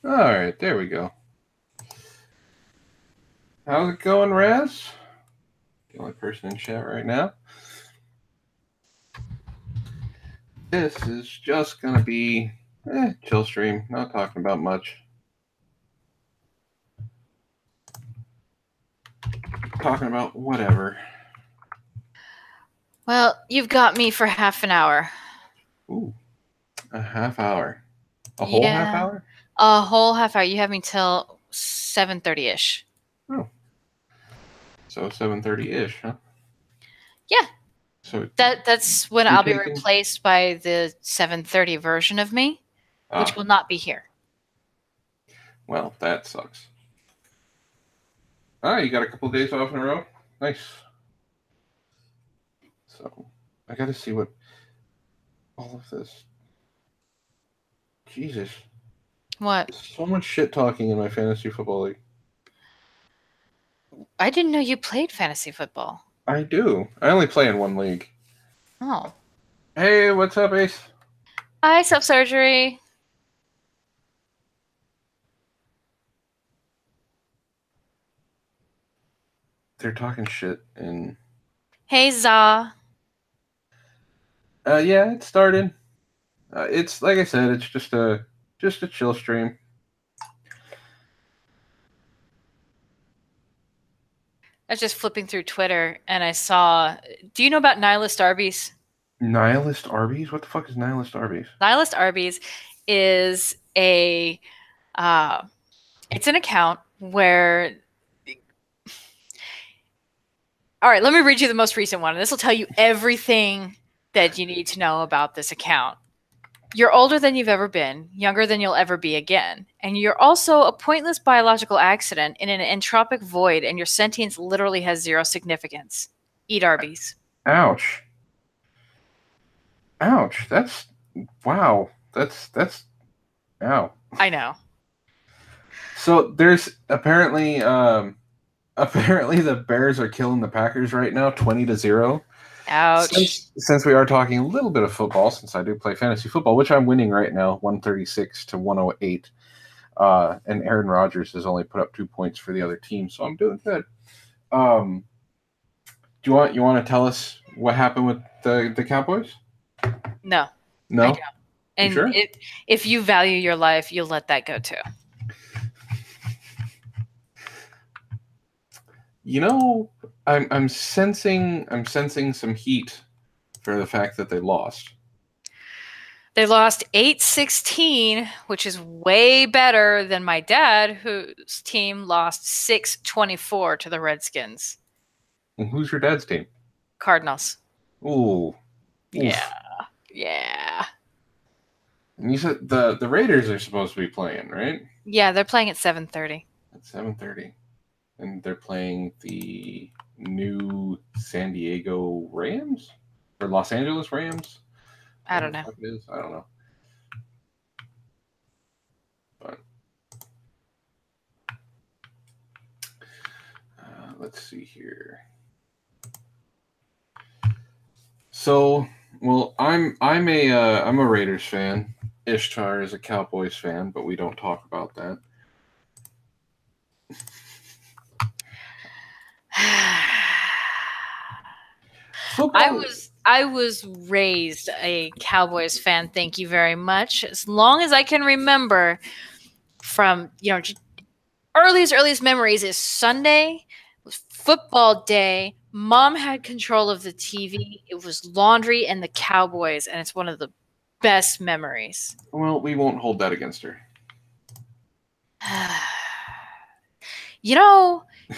All right, there we go. How's it going, Raz? The only person in chat right now. This is just gonna be chill stream. Not talking about much. Talking about whatever. Well, you've got me for half an hour. Ooh, a half hour. A whole half hour? A whole half hour. You have me till 7:30-ish. Oh. So 7:30-ish, huh? Yeah. So that's when you're I'll be taking... replaced by the 7:30 version of me, which will not be here. Well, that sucks. You got a couple of days off in a row? Nice. So, I gotta see what all of this... Jesus. What? So much shit talking in my fantasy football league. I didn't know you played fantasy football. I do. I only play in one league. Oh. Hey, what's up, Ace? Hi, self-surgery. They're talking shit and... Hey, Za. Yeah, it started. It's like I said, it's just a chill stream. I was just flipping through Twitter and I saw. Do you know about Nihilist Arby's? Nihilist Arby's? What the fuck is Nihilist Arby's? Nihilist Arby's is a. It's an account where. All right, let me read you the most recent one. This will tell you everything that you need to know about this account. You're older than you've ever been, younger than you'll ever be again, and you're also a pointless biological accident in an entropic void, and your sentience literally has zero significance. Eat Arby's. Ouch. Ouch. That's... Wow. That's... Ow. I know. So there's apparently the Bears are killing the Packers right now, 20-0. Ouch. Since we are talking a little bit of football, since I do play fantasy football, which I'm winning right now, 136-108, and Aaron Rodgers has only put up 2 points for the other team, so I'm doing good. Do you want to tell us what happened with the Cowboys? No. No. I don't. And you sure? If you value your life, you'll let that go too. You know, I'm sensing some heat for the fact that they lost. They lost 8-16, which is way better than my dad, whose team lost 6-24 to the Redskins. And who's your dad's team? Cardinals. Ooh. Yeah. Yeah. And you said the Raiders are supposed to be playing, right? Yeah, they're playing at 7:30. At 7:30. And they're playing the new San Diego Rams? Or Los Angeles Rams? I don't know. What it is? I don't know. But let's see here. So, well, I'm a Raiders fan. Ishtar is a Cowboys fan, but we don't talk about that. Football. I was raised a Cowboys fan. Thank you very much. As long as I can remember, from earliest memories is Sunday was football day. Mom had control of the TV. It was laundry and the Cowboys, and it's one of the best memories. Well, we won't hold that against her.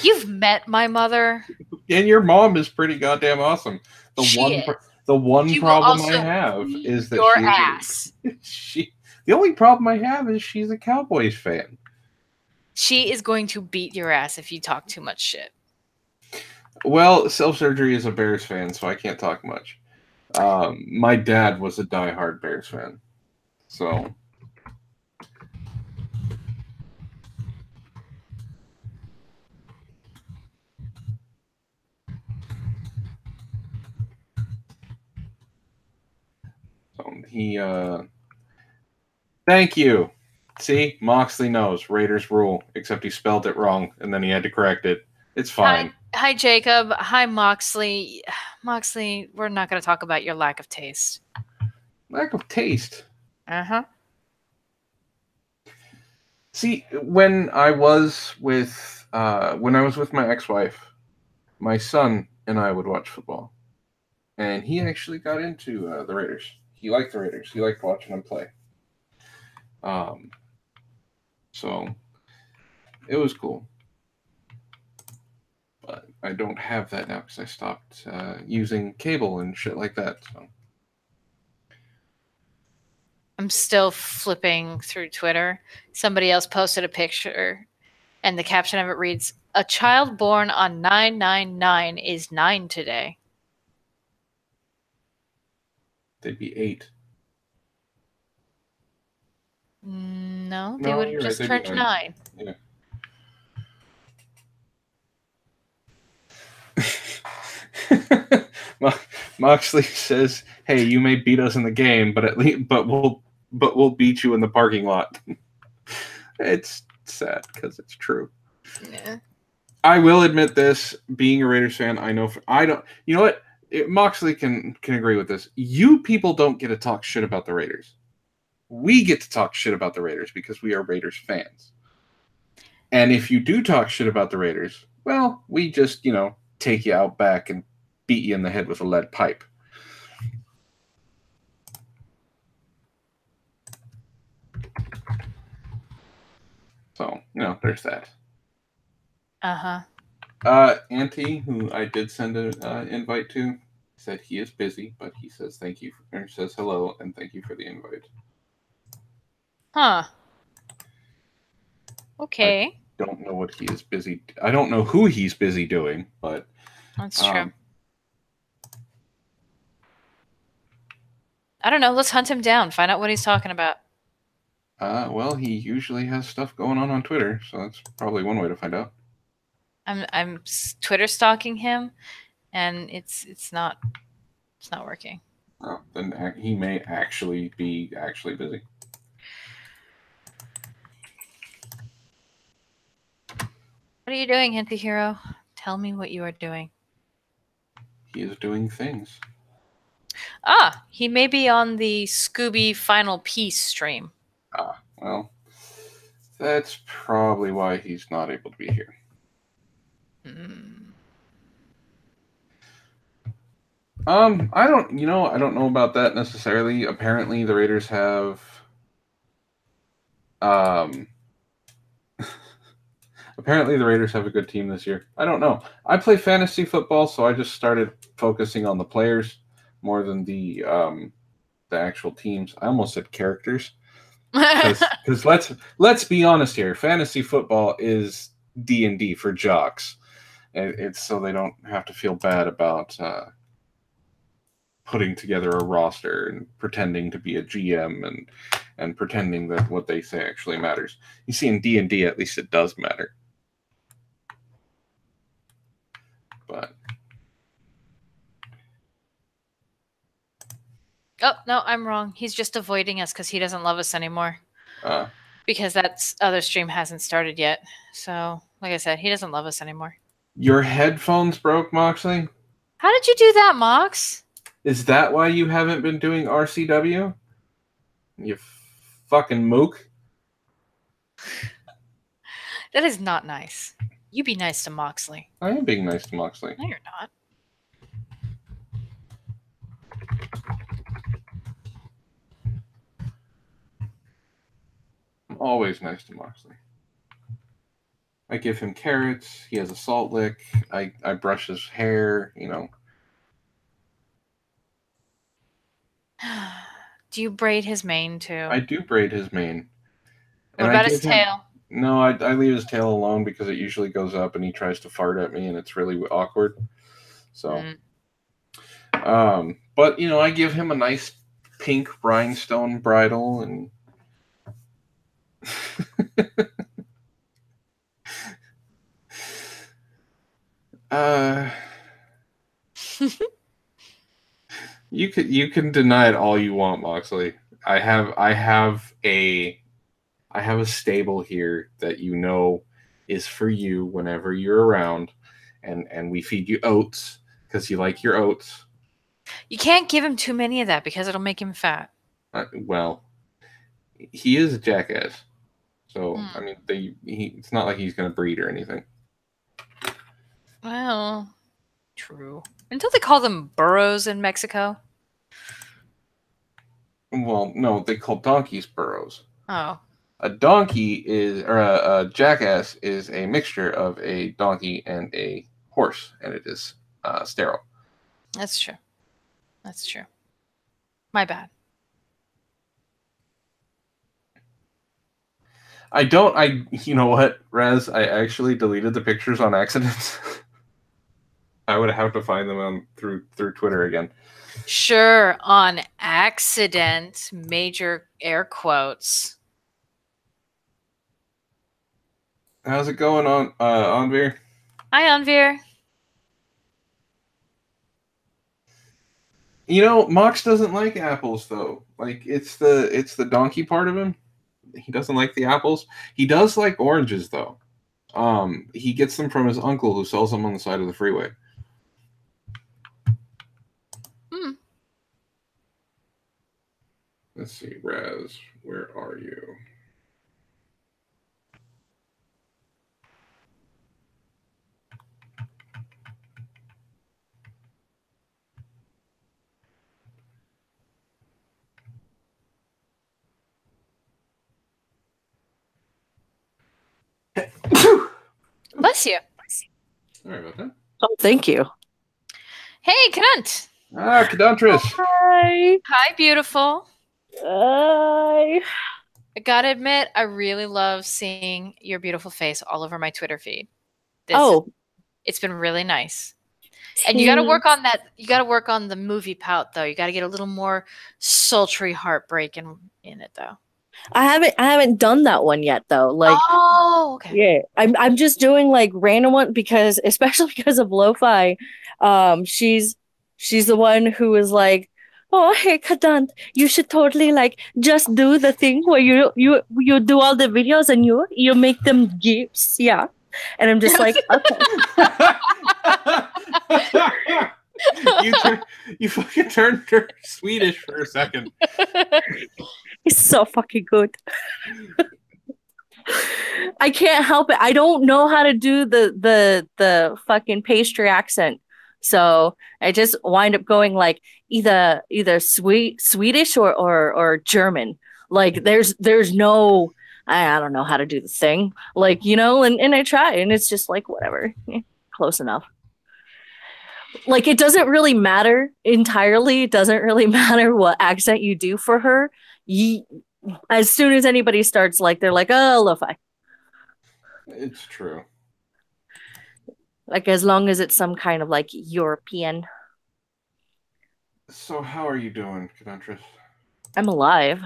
You've met my mother. And your mom is pretty goddamn awesome. The one problem I have is that your ass. The only problem I have is she's a Cowboys fan. She is going to beat your ass if you talk too much shit. Well, self-surgery is a Bears fan, so I can't talk much. My dad was a diehard Bears fan. So... He, thank you. See, Moxley knows Raiders rule, except he spelled it wrong, and then he had to correct it. It's fine. Hi, Jacob. Hi, Moxley. Moxley, we're not going to talk about your lack of taste. Lack of taste? Uh-huh. See, when I was with my ex-wife, my son and I would watch football, and he actually got into the Raiders. He liked the Raiders. He liked watching them play. So it was cool. But I don't have that now because I stopped using cable and shit like that. So. I'm still flipping through Twitter. Somebody else posted a picture, and the caption of it reads, "A child born on 999 is 9 today." They'd be 8. No, they would have just right, turned 9. Yeah. Moxley says, "Hey, you may beat us in the game, but we'll beat you in the parking lot." It's sad because it's true. Yeah. I will admit this: being a Raiders fan, I know I don't. You know what? Moxley can agree with this. You people don't get to talk shit about the Raiders. We get to talk shit about the Raiders because we are Raiders fans. And if you do talk shit about the Raiders, well, we just take you out back and beat you in the head with a lead pipe. So, there's that. Auntie, who I did send an invite to, said he is busy, but he says thank you, or says hello and thank you for the invite. Huh. Okay. I don't know what he is busy. I don't know who he's busy doing, but that's true. I don't know. Let's hunt him down. Find out what he's talking about. Well, he usually has stuff going on Twitter, so that's probably one way to find out. I'm Twitter stalking him, and it's not working. Oh, then he may actually be busy. What are you doing, Hinty Hero? Tell me what you are doing. He is doing things. He may be on the Scooby Final Piece stream. Well, that's probably why he's not able to be here. I don't know about that necessarily. Apparently, the Raiders have apparently the Raiders have a good team this year. I don't know. I play fantasy football, so I just started focusing on the players more than the actual teams. I almost said characters. Because let's be honest here, fantasy football is D&D for jocks. It's so they don't have to feel bad about putting together a roster and pretending to be a GM and pretending that what they say actually matters. You see, in D&D, at least it does matter. But oh no, I'm wrong. He's just avoiding us because he doesn't love us anymore. Because that other stream hasn't started yet. So, like I said, he doesn't love us anymore. Your headphones broke, Moxley? How did you do that, Mox? Is that why you haven't been doing RCW? You fucking mook. That is not nice. You be nice to Moxley. I am being nice to Moxley. No, you're not. I'm always nice to Moxley. I give him carrots. He has a salt lick. I brush his hair, Do you braid his mane too? I do braid his mane. What about his tail? No, I leave his tail alone because it usually goes up and he tries to fart at me and it's really awkward. So, but I give him a nice pink rhinestone bridle and you can deny it all you want, Moxley. I have I have a stable here that is for you whenever you're around, and we feed you oats because you like your oats. You can't give him too many of that because it'll make him fat. Well, he is a jackass, so I mean, it's not like he's going to breed or anything. Well, true. Until they call them burros in Mexico. Well, no, they call donkeys burros. Oh. A donkey a jackass is a mixture of a donkey and a horse, and it is sterile. That's true. That's true. My bad. You know what, Raz? I actually deleted the pictures on accident. I would have to find them through Twitter again. Sure, on accident, major air quotes. How's it going on, Anvir? Hi, Anvir. You know, Mox doesn't like apples though. Like it's the donkey part of him. He doesn't like the apples. He does like oranges though. He gets them from his uncle who sells them on the side of the freeway. Let's see, Raz, where are you? Bless you. Sorry about that. Oh, thank you. Hey, Cadunt. Cadantris. Hi. Hi, beautiful. Hi. I gotta admit, I really love seeing your beautiful face all over my Twitter feed. It's been really nice. And you got to work on that. You got to work on the movie pout, though. You got to get a little more sultry heartbreak in it, though. I haven't done that one yet, though. Like, oh, okay. Yeah, I'm just doing like random one because, especially because of Lo-Fi, she's the one who is like, oh, hey, Kadant, you should totally like just do the thing where you do all the videos and you make them gifs, yeah. And I'm just like, okay. You fucking turned her Swedish for a second. It's so fucking good. I can't help it. I don't know how to do the fucking pastry accent. So I just wind up going like either Swedish or German. Like there's no I don't know how to do the thing. Like, you know, and I try and it's just like whatever. Close enough. Like it doesn't really matter entirely. It doesn't really matter what accent you do for her. As soon as anybody starts like they're like, oh, Lo-Fi. It's true. Like as long as it's some kind of like European. So how are you doing, Cadantris? I'm alive.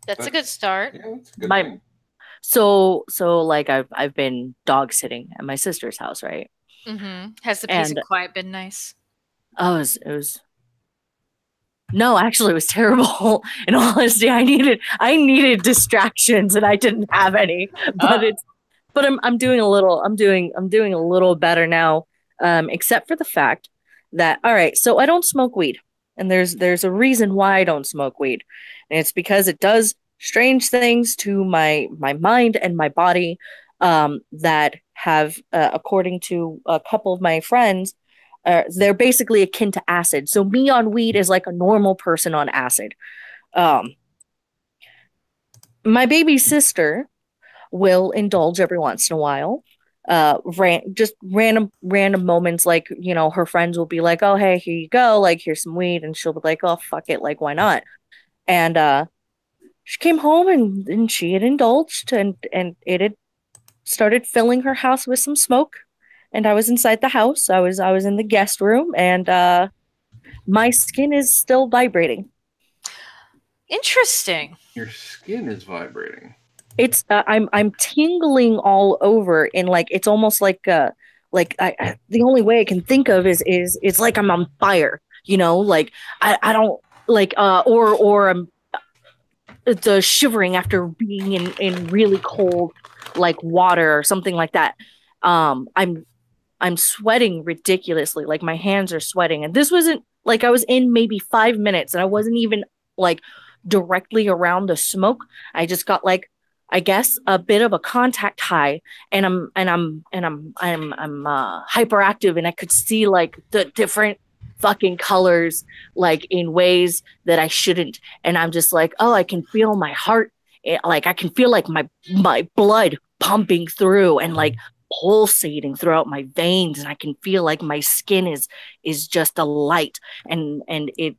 That's a good start. Yeah, that's a good thing. So like I've been dog sitting at my sister's house, right? Mm-hmm. Has the peace and quiet been nice? Oh, it was no, actually, it was terrible. In all honesty, I needed distractions, and I didn't have any. But I'm doing a little better now. Except for the fact that all right, so I don't smoke weed, and there's a reason why I don't smoke weed, and it's because it does strange things to my mind and my body. That have, according to a couple of my friends. They're basically akin to acid. So me on weed is like a normal person on acid. My baby sister will indulge every once in a while. Just random moments, like, you know, her friends will be like, oh, hey, here you go. Like, here's some weed. And she'll be like, oh, fuck it. Like, why not? And she came home and she had indulged and it had started filling her house with some smoke. And I was inside the house. I was in the guest room, and my skin is still vibrating. Interesting. Your skin is vibrating. It's I'm tingling all over, and like it's almost like the only way I can think of is it's like I'm on fire. You know, like I don't like or I'm the shivering after being in really cold like water or something like that. I'm sweating ridiculously. Like my hands are sweating. And this wasn't like I was in maybe 5 minutes and I wasn't even like directly around the smoke. I just got like, I guess a bit of a contact high, and I'm hyperactive, and I could see like the different fucking colors like in ways that I shouldn't. And I'm just like, oh, I can feel my heart, like I can feel like my blood pumping through and like pulsating throughout my veins, and I can feel like my skin is just a light, and it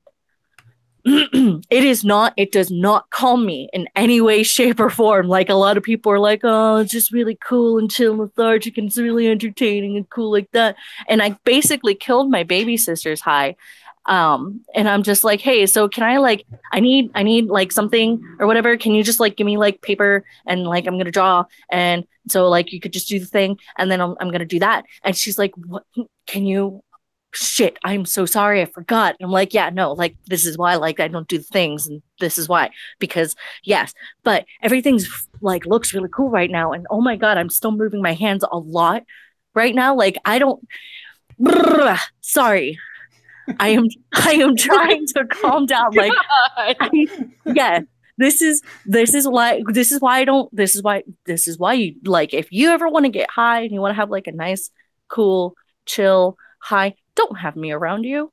it does not calm me in any way, shape, or form. Like a lot of people are like, oh, it's just really cool and chill and lethargic and it's really entertaining and cool like that. And I basically killed my baby sister's high. And I'm just like, hey, so can I like, I need like something or whatever. Can you just like give me like paper and like I'm going to draw. And so like you could just do the thing and then I'm going to do that. And she's like, what can you, shit, I'm so sorry, I forgot. And I'm like, yeah, no, like this is why like I don't do the things, and this is why, because yes, but everything's like looks really cool right now, and oh my god, I'm still moving my hands a lot right now. Like I don't sorry. I am trying to calm down. Like yeah. This is why you like, if you ever want to get high and you want to have like a nice, cool, chill high, don't have me around you.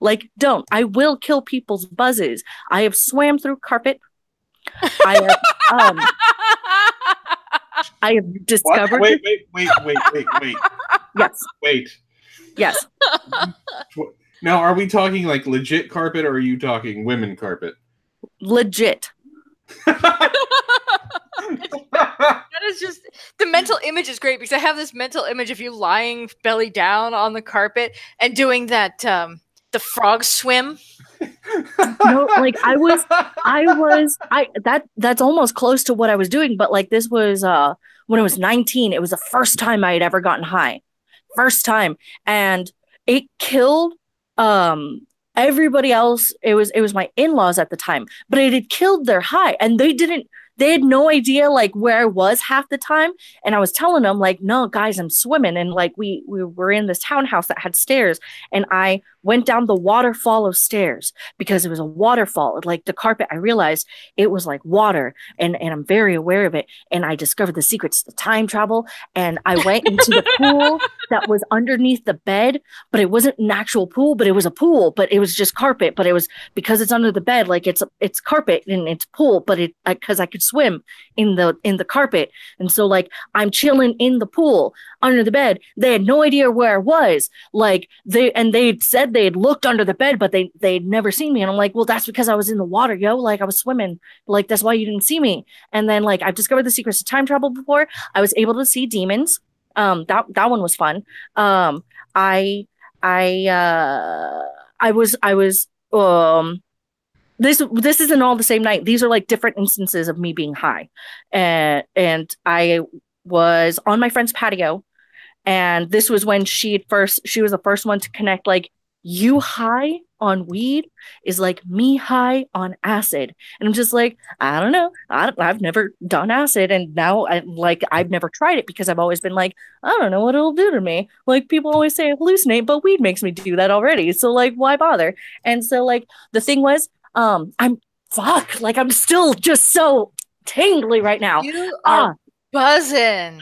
Like, don't. I will kill people's buzzes. I have swam through carpet. I have discovered. What? Wait. Yes. Wait. Yes. Now, are we talking like legit carpet, or are you talking women carpet? Legit. That is just, the mental image is great because I have this mental image of you lying belly down on the carpet and doing that the frog swim. No, like that's almost close to what I was doing, but like this was when I was 19. It was the first time I had ever gotten high. First time. And it killed everybody else. It was my in-laws at the time, but it had killed their high, and they had no idea like where I was half the time. And I was telling them like, no guys, I'm swimming. And like we were in this townhouse that had stairs, and I went down the waterfall of stairs because it was a waterfall. Like the carpet, I realized it was like water, and I'm very aware of it. And I discovered the secrets to time travel, and I went into the pool that was underneath the bed, but it wasn't an actual pool, but it was a pool, but it was just carpet. But it was, because it's under the bed, like it's carpet and it's pool, but it, because I could swim in the carpet. And so like I'm chilling in the pool under the bed. They had no idea where I was. Like they said they had looked under the bed, but they'd never seen me. And I'm like, well, that's because I was in the water, yo. Like I was swimming. Like that's why you didn't see me. And then like I've discovered the secrets of time travel before. I was able to see demons. That one was fun. I was this isn't all the same night. These are like different instances of me being high. And I was on my friend's patio, and this was when she was the first one to connect, like, you high on weed is like me high on acid. And I'm just like, I don't know. I've never done acid. And now I've never tried it because I've always been like, I don't know what it'll do to me. Like people always say I hallucinate, but weed makes me do that already. So like, why bother? And so like the thing was, I'm still just so tingly right now. You are buzzing.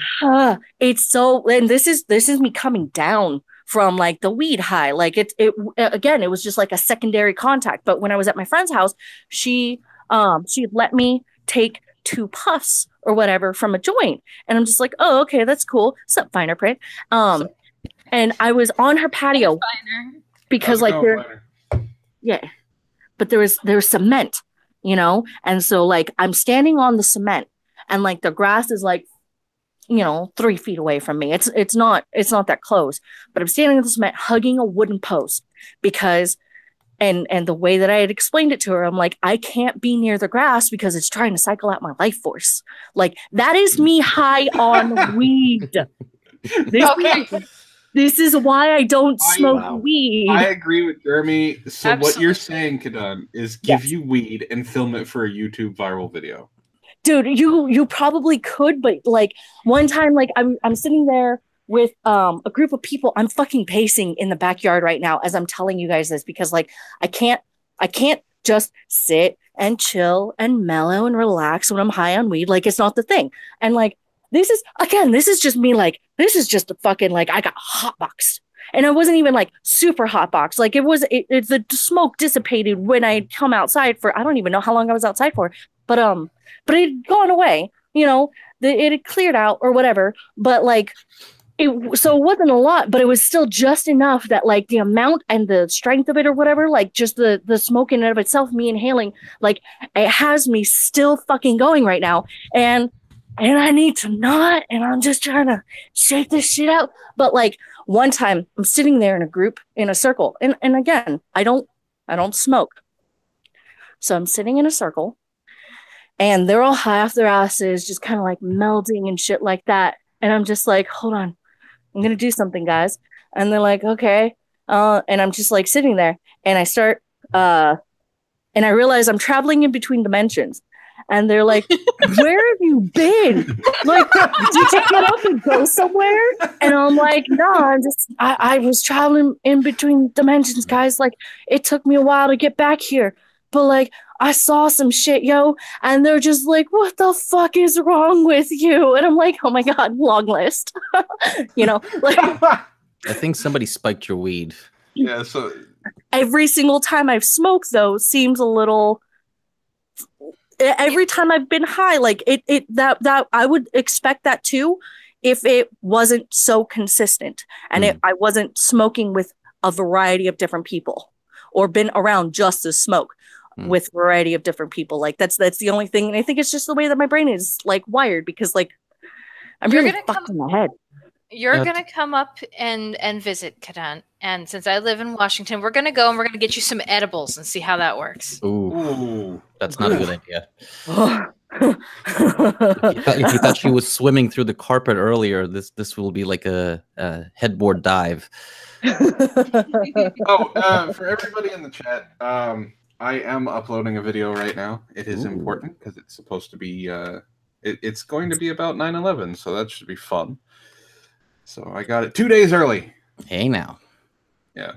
It's so, and this is me coming down from like the weed high. Like it again, it was just like a secondary contact. But when I was at my friend's house, she let me take 2 puffs or whatever from a joint. And I'm just like, oh, okay, that's cool. Sup, finer print. And I was on her patio because like but there was cement, you know? And so like I'm standing on the cement, and like the grass is like, 3 feet away from me. It's not that close, but I'm standing on the cement hugging a wooden post because, and the way that I had explained it to her, I'm like, I can't be near the grass because it's trying to cycle out my life force. Like that is me high on weed. Okay. This is why I don't smoke weed. I agree with Jeremy. So Absolutely. what you're saying, Kadan, is give you weed and film it for a YouTube viral video. Dude, you probably could, but like one time, like I'm sitting there with a group of people. I'm fucking pacing in the backyard right now as I'm telling you guys this because like I can't just sit and chill and mellow and relax when I'm high on weed. Like it's not the thing. And like this is just me. Like this is just a fucking like I got hotboxed. And I wasn't even like super hotboxed. Like it's the smoke dissipated when I come outside for I don't even know how long I was outside for. But it had gone away, you know, it had cleared out or whatever. But like, so it wasn't a lot, but it was still just enough that like the amount and the strength of it or whatever, like just the smoke in and of itself, me inhaling, like it has me still fucking going right now. And I need to not, and I'm just trying to shake this shit out. But like one time I'm sitting there in a group, in a circle. And again, I don't smoke. So I'm sitting in a circle. And they're all high off their asses, just kind of like melting and shit like that. And I'm just like, hold on, I'm going to do something, guys. And they're like, okay. And I'm just like sitting there and I start, and I realize I'm traveling in between dimensions. And they're like, where have you been? Like, did you get up and go somewhere? And I'm like, no, I was traveling in between dimensions, guys. Like, it took me a while to get back here. But like, I saw some shit, yo, and they're just like, what the fuck is wrong with you? And I'm like, oh my God, long list. You know, like I think somebody spiked your weed. Yeah, so every single time I've smoked though seems a little every time I've been high, like that I would expect that too if it wasn't so consistent and if I wasn't smoking with a variety of different people or been around just as smoke. With variety of different people, like that's the only thing, and I think it's just the way that my brain is like wired because like I'm really fucked in the head. You're gonna come up and visit Kadan, and since I live in Washington, we're gonna go and we're gonna get you some edibles and see how that works. Ooh, that's not a good idea. If you thought she was swimming through the carpet earlier, this will be like a headboard dive. For everybody in the chat, I am uploading a video right now. It is important because it's supposed to be, it's going to be about 9/11, so that should be fun. So I got it 2 days early. Hey now. Yeah.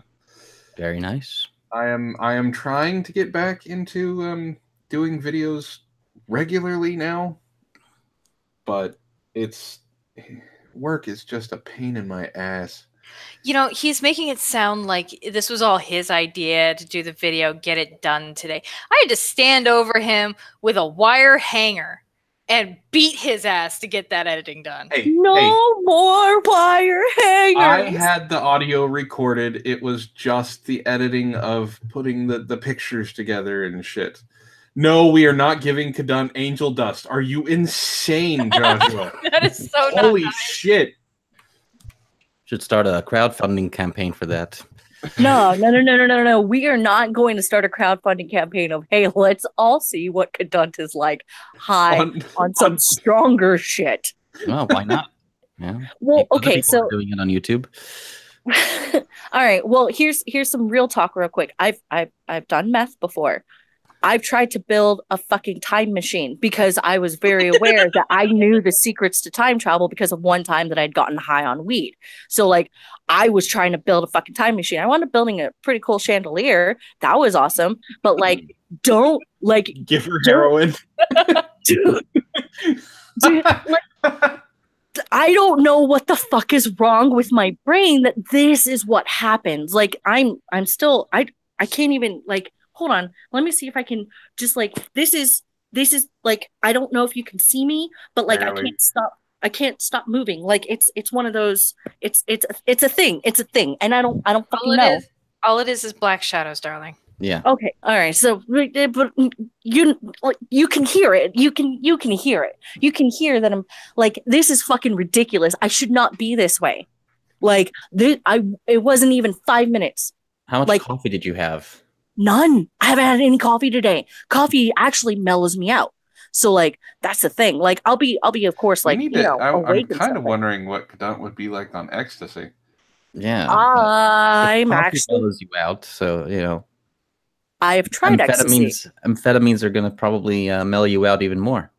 Very nice. I am trying to get back into doing videos regularly now, but work is just a pain in my ass. You know, he's making it sound like this was all his idea to do the video, get it done today. I had to stand over him with a wire hanger and beat his ass to get that editing done. No more wire hangers. I had the audio recorded. It was just the editing of putting the pictures together and shit. No, we are not giving Kadan angel dust. Are you insane, Joshua? That is so Holy nice. shit. Should start a crowdfunding campaign for that. No. We are not going to start a crowdfunding campaign of, hey, let's all see what Kadunt is like high on some stronger shit. Well, why not? Yeah. Well, okay, so doing it on YouTube. All right. Well, here's some real talk real quick. I've done meth before. I've tried to build a fucking time machine because I was very aware that I knew the secrets to time travel because of one time that I'd gotten high on weed. So like I was trying to build a fucking time machine. I wound up building a pretty cool chandelier. That was awesome. But like, don't like give her heroin. Dude, like, I don't know what the fuck is wrong with my brain that this is what happens. Like I'm still I can't even like hold on. Let me see if I can just like this is like I don't know if you can see me, but like Barely. I can't stop moving. Like it's one of those it's a thing. It's a thing. And I don't fucking know. All it is black shadows, darling. Yeah. Okay. All right. So but you can hear it. You can hear it. You can hear that I'm like this is fucking ridiculous. I should not be this way. Like it wasn't even 5 minutes. How much coffee did you have? None. I haven't had any coffee today. Coffee actually mellows me out. So like that's the thing. Like I'll be of course like I'm kind of wondering what Kadunt would be like on ecstasy. Yeah. I'm Coffee actually. mellows you out, so you know. I have tried ecstasy. Amphetamines are going to probably mellow you out even more.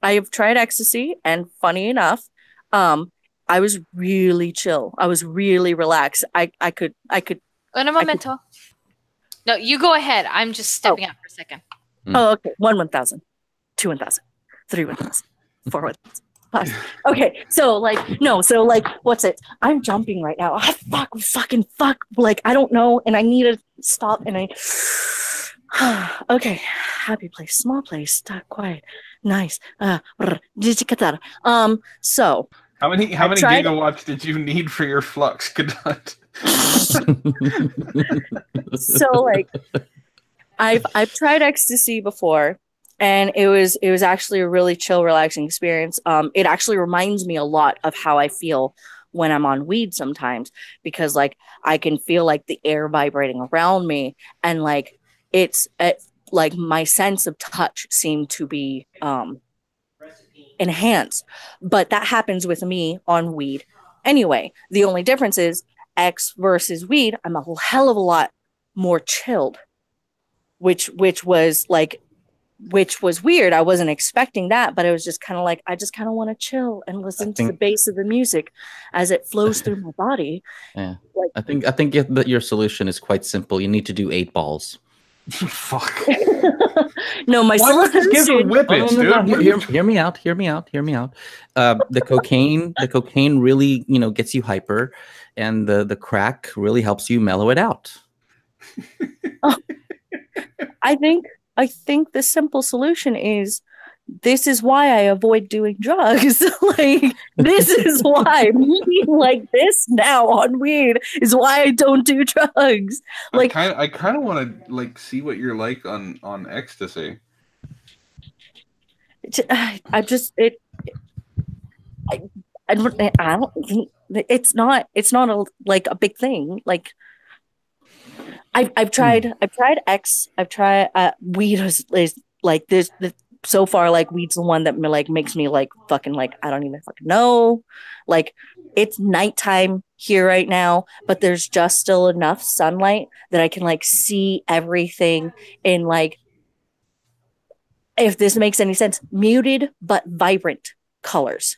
I have tried ecstasy, and funny enough, I was really chill. I was really relaxed. I could. Un momento. No, you go ahead. I'm just stepping out for a second. Oh, okay. 1,000, 2 1,000, 3 1,000, 4 1,000. Okay, so like no, so like what's it? I'm jumping right now. Fucking fuck. Like I don't know, and I need to stop. And okay, happy place, small place, quiet, nice. So how many gigawatts did you need for your flux, Cadet? So like I've tried ecstasy before, and it was actually a really chill, relaxing experience. It actually reminds me a lot of how I feel when I'm on weed sometimes, because like I can feel like the air vibrating around me, and like it's like my sense of touch seemed to be enhanced. But that happens with me on weed anyway. The only difference is X versus weed. I'm a hell of a lot more chilled, which was weird. I wasn't expecting that, but it was just kind of like I just kind of want to chill and listen to the bass of the music as it flows through my body. Yeah, like, I think that your solution is quite simple. You need to do 8 balls. Fuck. No, my solution. Give a whippets, dude. Hear me out. The cocaine really, gets you hyper, and the crack really helps you mellow it out. I think the simple solution is this is why I avoid doing drugs. Like this is why me like this now on weed is why I don't do drugs. Like I kind of want to like see what you're like on ecstasy. I don't think it's not a big thing. Like I've tried X. I've tried weed is like this. So far, like weed's the one that like makes me like fucking like I don't even fucking know. Like it's nighttime here right now, but there's just still enough sunlight that I can like see everything in like, if this makes any sense, muted but vibrant colors.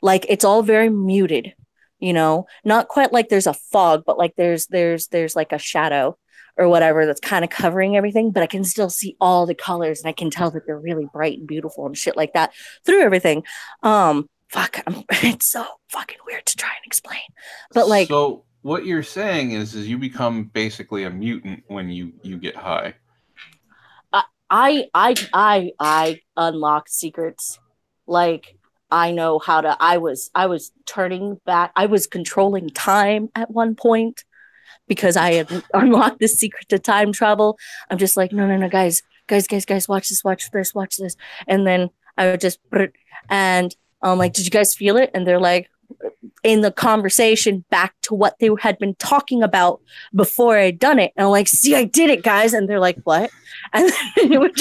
Like it's all very muted, not quite like there's a fog, but like there's like a shadow or whatever that's kind of covering everything, but I can still see all the colors, and I can tell that they're really bright and beautiful and shit like that through everything. It's so fucking weird to try and explain, but like, so what you're saying is you become basically a mutant when you get high. I unlocked secrets. Like I know how to. I was turning back. I was controlling time at one point because I had unlocked the secret to time travel. I'm just like, no, guys, watch this. And then I would just, and I'm like, did you guys feel it? And they're like, in the conversation back to what they had been talking about before I'd done it. And I'm like, see, I did it, guys. And they're like, what? And then it would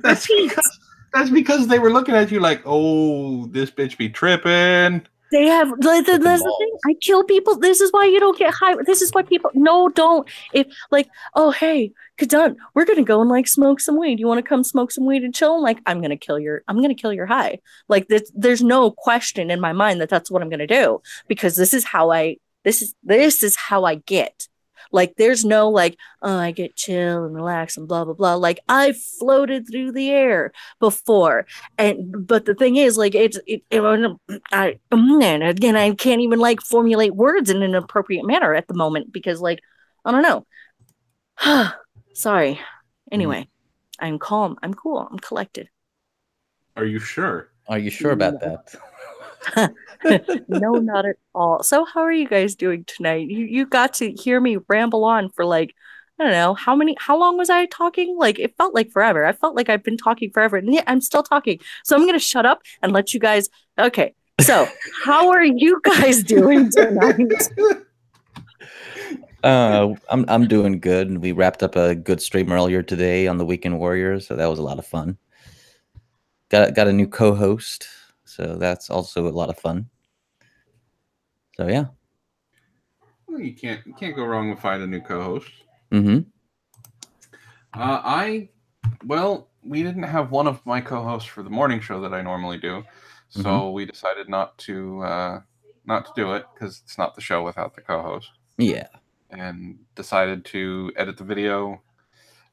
repeat. That's because they were looking at you like, oh, this bitch be tripping. They have, that's the thing. I kill people. This is why you don't get high. This is why people, no, don't. If like, oh, hey, Kadun, we're going to go and like smoke some weed. You want to come smoke some weed and chill? Like, I'm going to kill your high. Like there's no question in my mind that that's what I'm going to do, because this is how I get. Like, there's no like, oh, I get chill and relax and blah, blah, blah. Like, I've floated through the air before. But the thing is, like, again, I can't even like formulate words in an appropriate manner at the moment because, like, I don't know. Sorry. Anyway, I'm calm. I'm cool. I'm collected. Are you sure? Are you sure about that? No, not at all. So how are you guys doing tonight? You got to hear me ramble on for like, I don't know, how long was I talking? Like, it felt like forever. I felt like I've been talking forever, and yet I'm still talking. So I'm gonna shut up and let you guys. Okay, so how are you guys doing tonight? I'm doing good. We wrapped up a good stream earlier today on the Weekend Warriors, so that was a lot of fun. Got a new co-host, so that's also a lot of fun. So yeah. Well, you can't go wrong with finding a new co-host. Mm-hmm. We didn't have one of my co-hosts for the morning show that I normally do, so we decided not to do it because it's not the show without the co-host. Yeah. And decided to edit the video.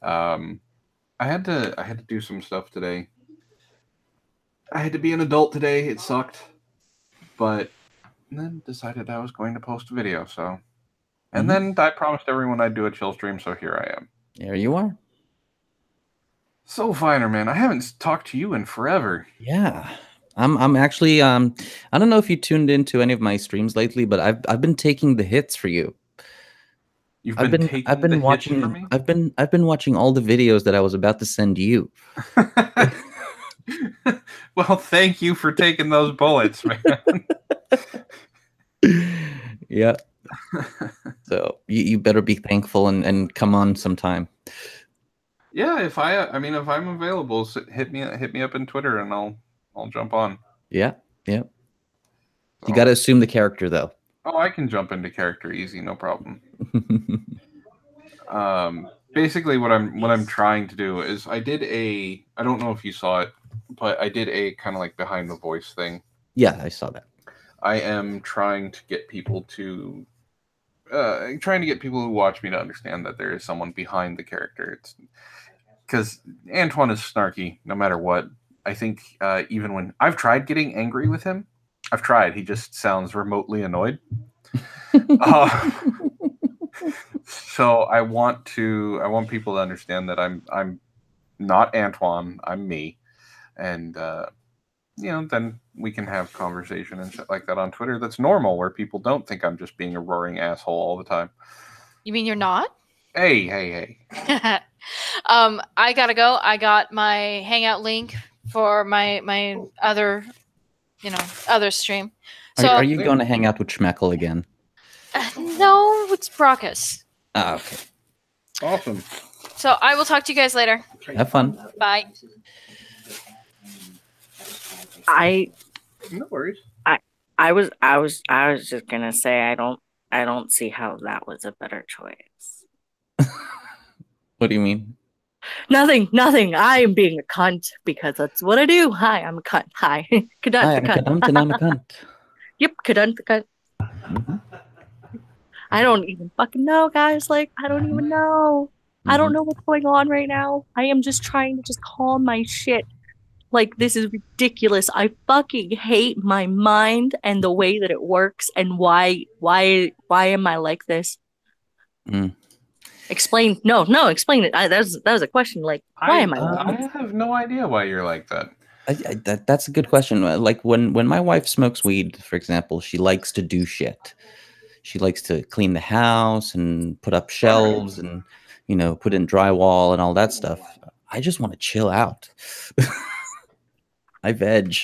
I had to do some stuff today. I had to be an adult today. It sucked, but then decided I was going to post a video. So, and then I promised everyone I'd do a chill stream. So here I am. There you are. So finer, man. I haven't talked to you in forever. Yeah. I'm actually I don't know if you tuned into any of my streams lately, but I've been taking the hits for you. I've been watching all the videos that I was about to send you. Well, thank you for taking those bullets, man. Yeah. So you better be thankful and come on sometime. Yeah, if I'm available, hit me up in Twitter and I'll jump on. Yeah. So. You got to assume the character though. Oh, I can jump into character easy, no problem. Basically what I'm trying to do is I don't know if you saw it, but I did a kind of like behind the voice thing. Yeah, I saw that. I am trying to get people who watch me to understand that there is someone behind the character. It's because Antoine is snarky no matter what. I think even when I've tried getting angry with him, he just sounds remotely annoyed. So I want people to understand that I'm not Antoine, I'm me, and then we can have conversation and shit like that on Twitter. That's normal, where people don't think I'm just being a roaring asshole all the time. You mean you're not? Hey. I gotta go. I got my Hangout link for my other stream. So are you going to hang out with Schmeckle again? No, it's Brockus. Oh, okay. Awesome. So I will talk to you guys later. Have fun. Bye. No worries. I was just gonna say I don't see how that was a better choice. What do you mean? Nothing. I am being a cunt because that's what I do. Hi, I'm a cunt. Hi. Cunt. Hi, I'm a cunt and I'm a cunt. Yep, cunt. Mm-hmm. I don't even fucking know, guys. Like, I don't even know. I don't know what's going on right now. I am just trying to just calm my shit. Like, this is ridiculous. I fucking hate my mind and the way that it works. And why am I like this? Explain. No, explain it. That was a question. Like, why am I like this? I have no idea why you're like that. That's a good question. Like when my wife smokes weed, for example, she likes to do shit. She likes to clean the house and put up shelves and, put in drywall and all that stuff. I just want to chill out. I veg.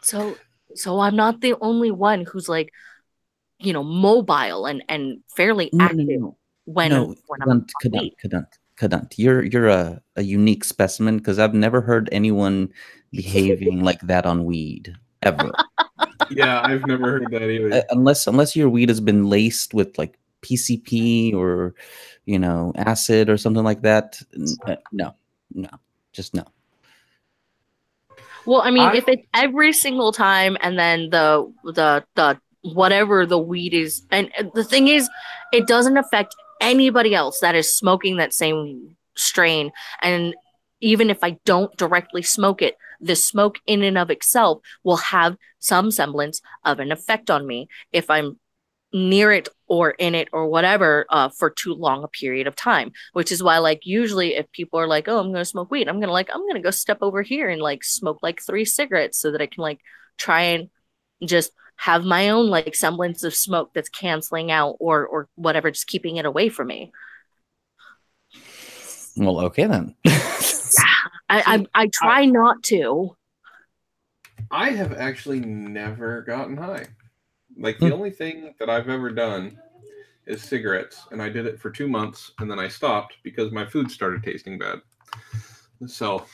So I'm not the only one who's like, mobile and fairly active when I'm Kadant. You're a unique specimen because I've never heard anyone behaving like that on weed ever. Yeah, I've never heard that either. Unless your weed has been laced with like PCP or acid or something like that. No, just no. Well, I mean, if it's every single time and then the whatever the weed is, and the thing is, it doesn't affect anybody else that is smoking that same strain. And even if I don't directly smoke it, the smoke in and of itself will have some semblance of an effect on me if I'm near it or in it or whatever for too long a period of time, which is why, like, usually if people are like, oh, I'm gonna smoke weed, I'm gonna go step over here and like smoke like 3 cigarettes so that I can like try and just have my own like semblance of smoke that's canceling out or whatever, just keeping it away from me. Well, okay then. I try not to. I have actually never gotten high. Like, the only thing that I've ever done is cigarettes, and I did it for 2 months, and then I stopped because my food started tasting bad. So,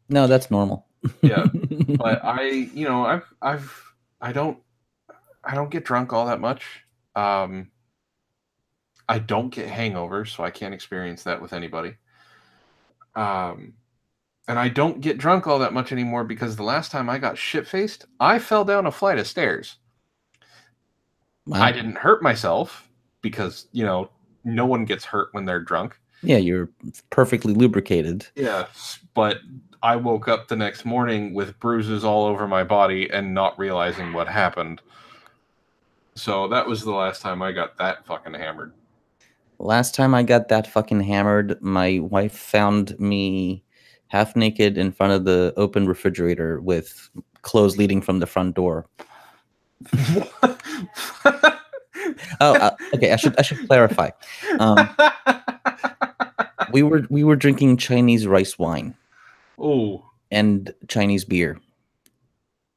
no, that's normal. Yeah, but I don't get drunk all that much. I don't get hangovers, so I can't experience that with anybody. And I don't get drunk all that much anymore because the last time I got shit-faced, I fell down a flight of stairs. Wow. I didn't hurt myself because, no one gets hurt when they're drunk. Yeah, you're perfectly lubricated. Yeah, but I woke up the next morning with bruises all over my body and not realizing what happened. So that was the last time I got that fucking hammered. Last time I got that fucking hammered, my wife found me half naked in front of the open refrigerator with clothes leading from the front door. Okay. I should clarify. We were drinking Chinese rice wine. Oh. And Chinese beer.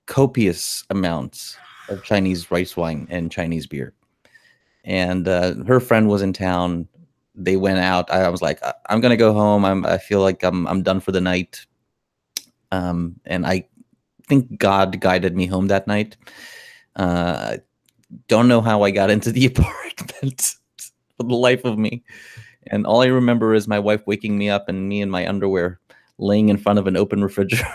Copious amounts of Chinese rice wine and Chinese beer. And her friend was in town. They went out. I was like, I'm gonna go home. I feel like I'm done for the night. And I think God guided me home that night. Don't know how I got into the apartment for the life of me. And all I remember is my wife waking me up and me in my underwear laying in front of an open refrigerator.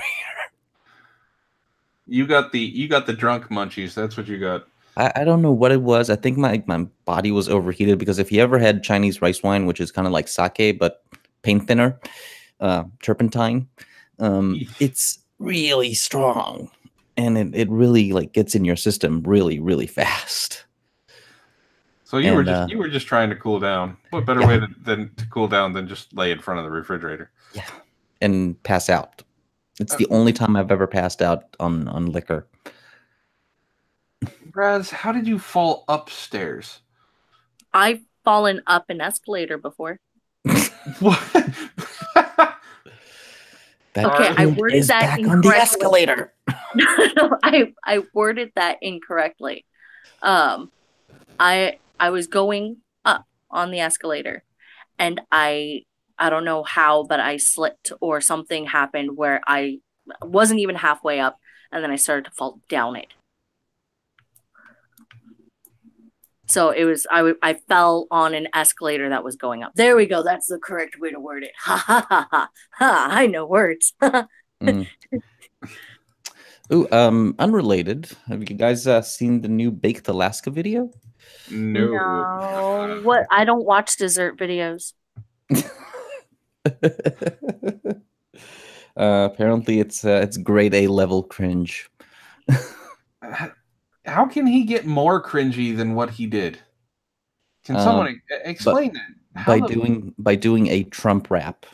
You got the drunk munchies. That's what you got. I don't know what it was. I think my body was overheated because if you ever had Chinese rice wine, which is kind of like sake but paint thinner, turpentine, it's really strong, and it really like gets in your system really, really fast. So you were just trying to cool down. What better way than to cool down than just lay in front of the refrigerator? Yeah, and pass out. It's the only time I've ever passed out on liquor. Raz, how did you fall upstairs? I've fallen up an escalator before. What? Okay, I worded that back incorrectly. on the escalator. No, I worded that incorrectly. I was going up on the escalator, and I don't know how, but I slipped or something happened where I wasn't even halfway up, and then I started to fall down it. So it was I fell on an escalator that was going up. There we go. That's the correct way to word it. Ha ha ha ha ha! I know words. Ooh, unrelated. Have you guys seen the new Baked Alaska video? No. What? I don't watch dessert videos. Apparently, it's grade A level cringe. How can he get more cringy than what he did? Can someone explain that? By doing a Trump rap.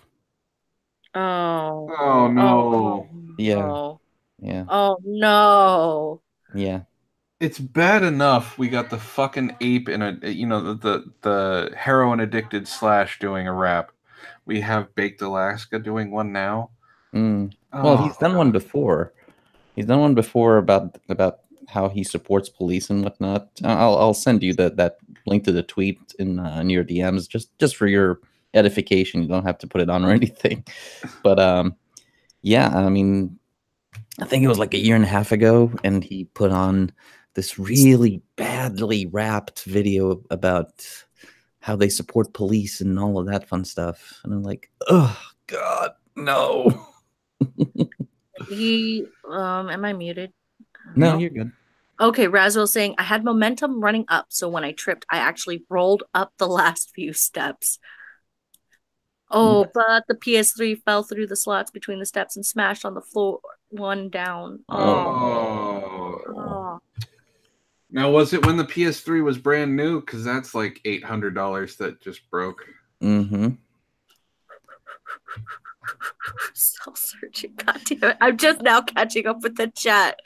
Oh. Oh no. Yeah. No. Yeah. Oh no. Yeah. It's bad enough we got the fucking ape in the heroin addicted Slash doing a rap. We have Baked Alaska doing one now. Well, he's done one before. He's done one before about how he supports police and whatnot. I'll send you that link to the tweet in your DMs just for your edification. You don't have to put it on or anything. But yeah, I mean, I think it was like a year and a half ago, and he put on this really badly wrapped video about how they support police and all of that fun stuff. And I'm like, oh God, no. Am I muted? No, you're good. Okay, Razwell saying, I had momentum running up, so when I tripped, I actually rolled up the last few steps. Oh, but the PS3 fell through the slots between the steps and smashed on the floor, one down. Oh. Now, was it when the PS3 was brand new? Because that's like $800 that just broke. Mm-hmm. Soul searching. God damn it. I'm just now catching up with the chat.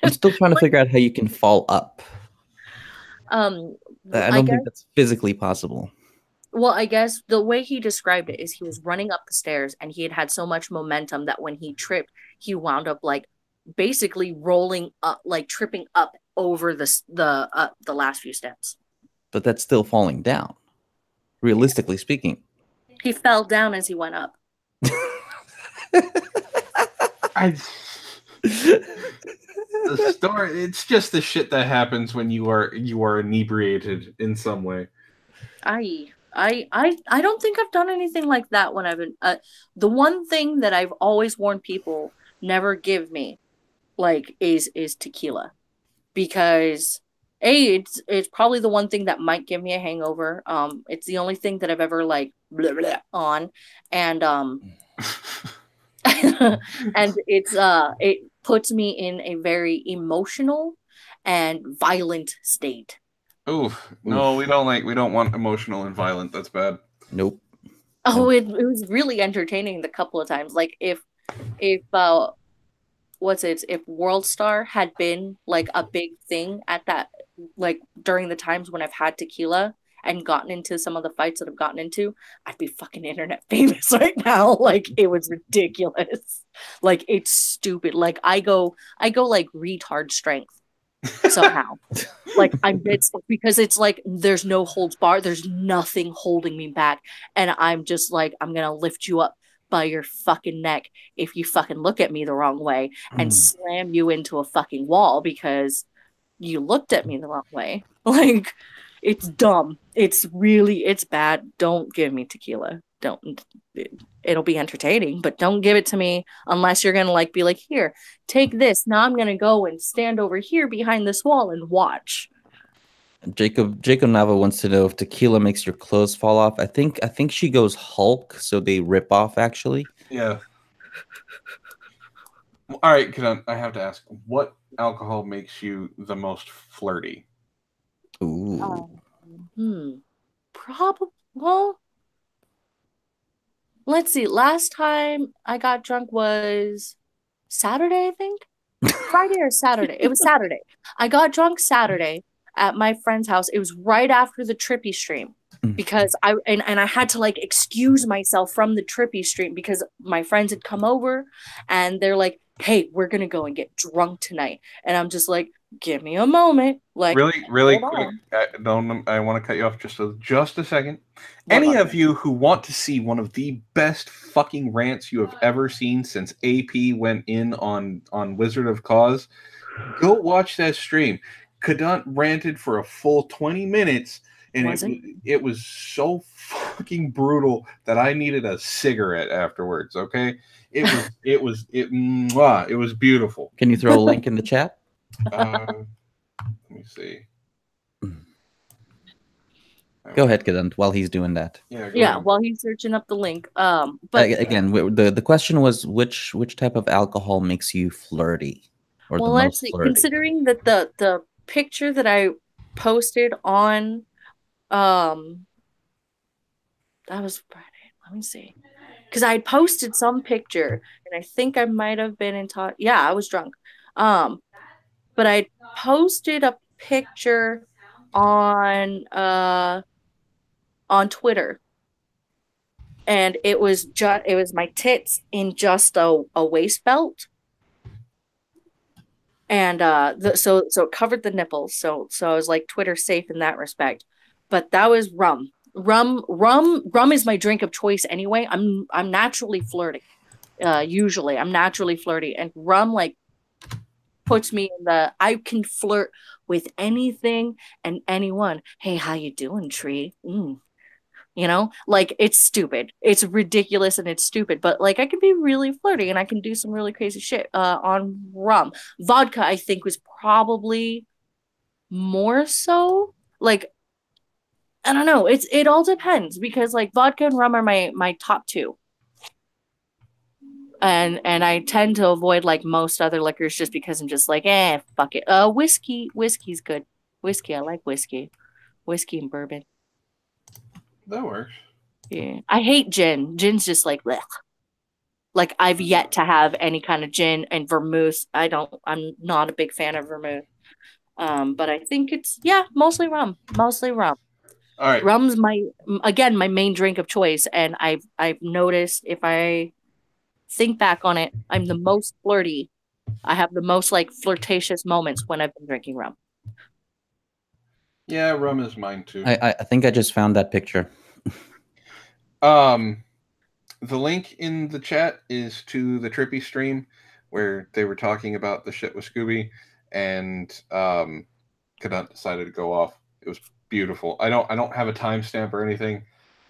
I'm still trying to figure out how you can fall up. I don't think that's physically possible. Well, I guess the way he described it is he was running up the stairs and he had so much momentum that when he tripped, he wound up like basically rolling up, like tripping up over the last few steps. But that's still falling down, realistically speaking. He fell down as he went up. the story. It's just the shit that happens when you are inebriated in some way. I don't think I've done anything like that when I've been. The one thing that I've always warned people never give me, like, is tequila, because it's probably the one thing that might give me a hangover. It's the only thing that I've ever like blah, blah, on, and and it puts me in a very emotional and violent state. Oof. No, we don't want emotional and violent. That's bad. Nope. Oh, it was really entertaining the couple of times. Like if if World Star had been like a big thing at that, like during the times when I've had tequila and gotten into some of the fights that I've gotten into, I'd be fucking internet famous right now. Like it was ridiculous. Like it's stupid. Like I go like retard strength somehow. Like I'm dead because it's like there's no holds bar, there's nothing holding me back, and I'm just like, I'm gonna lift you up by your fucking neck if you fucking look at me the wrong way and slam you into a fucking wall because you looked at me the wrong way. Like it's dumb. It's bad. Don't give me tequila. Don't. It'll be entertaining, but don't give it to me unless you're gonna like be like, here, take this. Now I'm gonna go and stand over here behind this wall and watch. Jacob Nava wants to know if tequila makes your clothes fall off. I think she goes Hulk, so they rip off actually. Yeah. All right, I have to ask, what alcohol makes you the most flirty? Ooh. Probably. Well, let's see. Last time I got drunk was Saturday, I think. Friday or Saturday. It was Saturday. I got drunk Saturday at my friend's house. It was right after the Trippy stream because I had to like excuse myself from the Trippy stream because my friends had come over and they're like, "Hey, we're gonna go and get drunk tonight," and I'm just like, "Give me a moment." Like really quick. I want to cut you off just a second. Any of you who want to see one of the best fucking rants you have ever seen since AP went in on Wizard of Cause, go watch that stream. Kadant ranted for a full 20 minutes, and it was so fucking brutal that I needed a cigarette afterwards. Okay, it was beautiful. Can you throw a link in the chat? Let me see. Go ahead, Kadant, while he's doing that. Yeah, while he's searching up the link. But again, the question was which type of alcohol makes you flirty, or well, the let's most see. flirty? Considering that the picture that I posted on, that was Friday. Let me see, because I posted some picture, and I think I might have been in talk. Yeah, I was drunk. But I posted a picture on Twitter, and it was my tits in just a waist belt, and so it covered the nipples, so I was like Twitter safe in that respect. But that was rum. Rum is my drink of choice anyway. I'm naturally flirty. Usually I'm naturally flirty, and rum like puts me in the I can flirt with anything and anyone. Hey, how you doing, tree? You know, like it's stupid. It's ridiculous and it's stupid, but like I can be really flirty and I can do some really crazy shit on rum. Vodka, I think, was probably more so. Like, I don't know. It all depends because like vodka and rum are my top two. And I tend to avoid like most other liquors just because I'm just like, fuck it. Whiskey's good. Whiskey, I like whiskey and bourbon. That works. Yeah, I hate gin. Gin's just like, blech. Like I've yet to have any kind of gin, and vermouth. I'm not a big fan of vermouth. But I think it's mostly rum. Mostly rum. All right. Rum's my main drink of choice, and I've noticed if I think back on it, I'm the most flirty. I have the most like flirtatious moments when I've been drinking rum. Yeah, rum is mine too. I think I just found that picture. The link in the chat is to the Trippy stream where they were talking about the shit with Scooby. and Cadet decided to go off. It was beautiful. I don't have a timestamp or anything.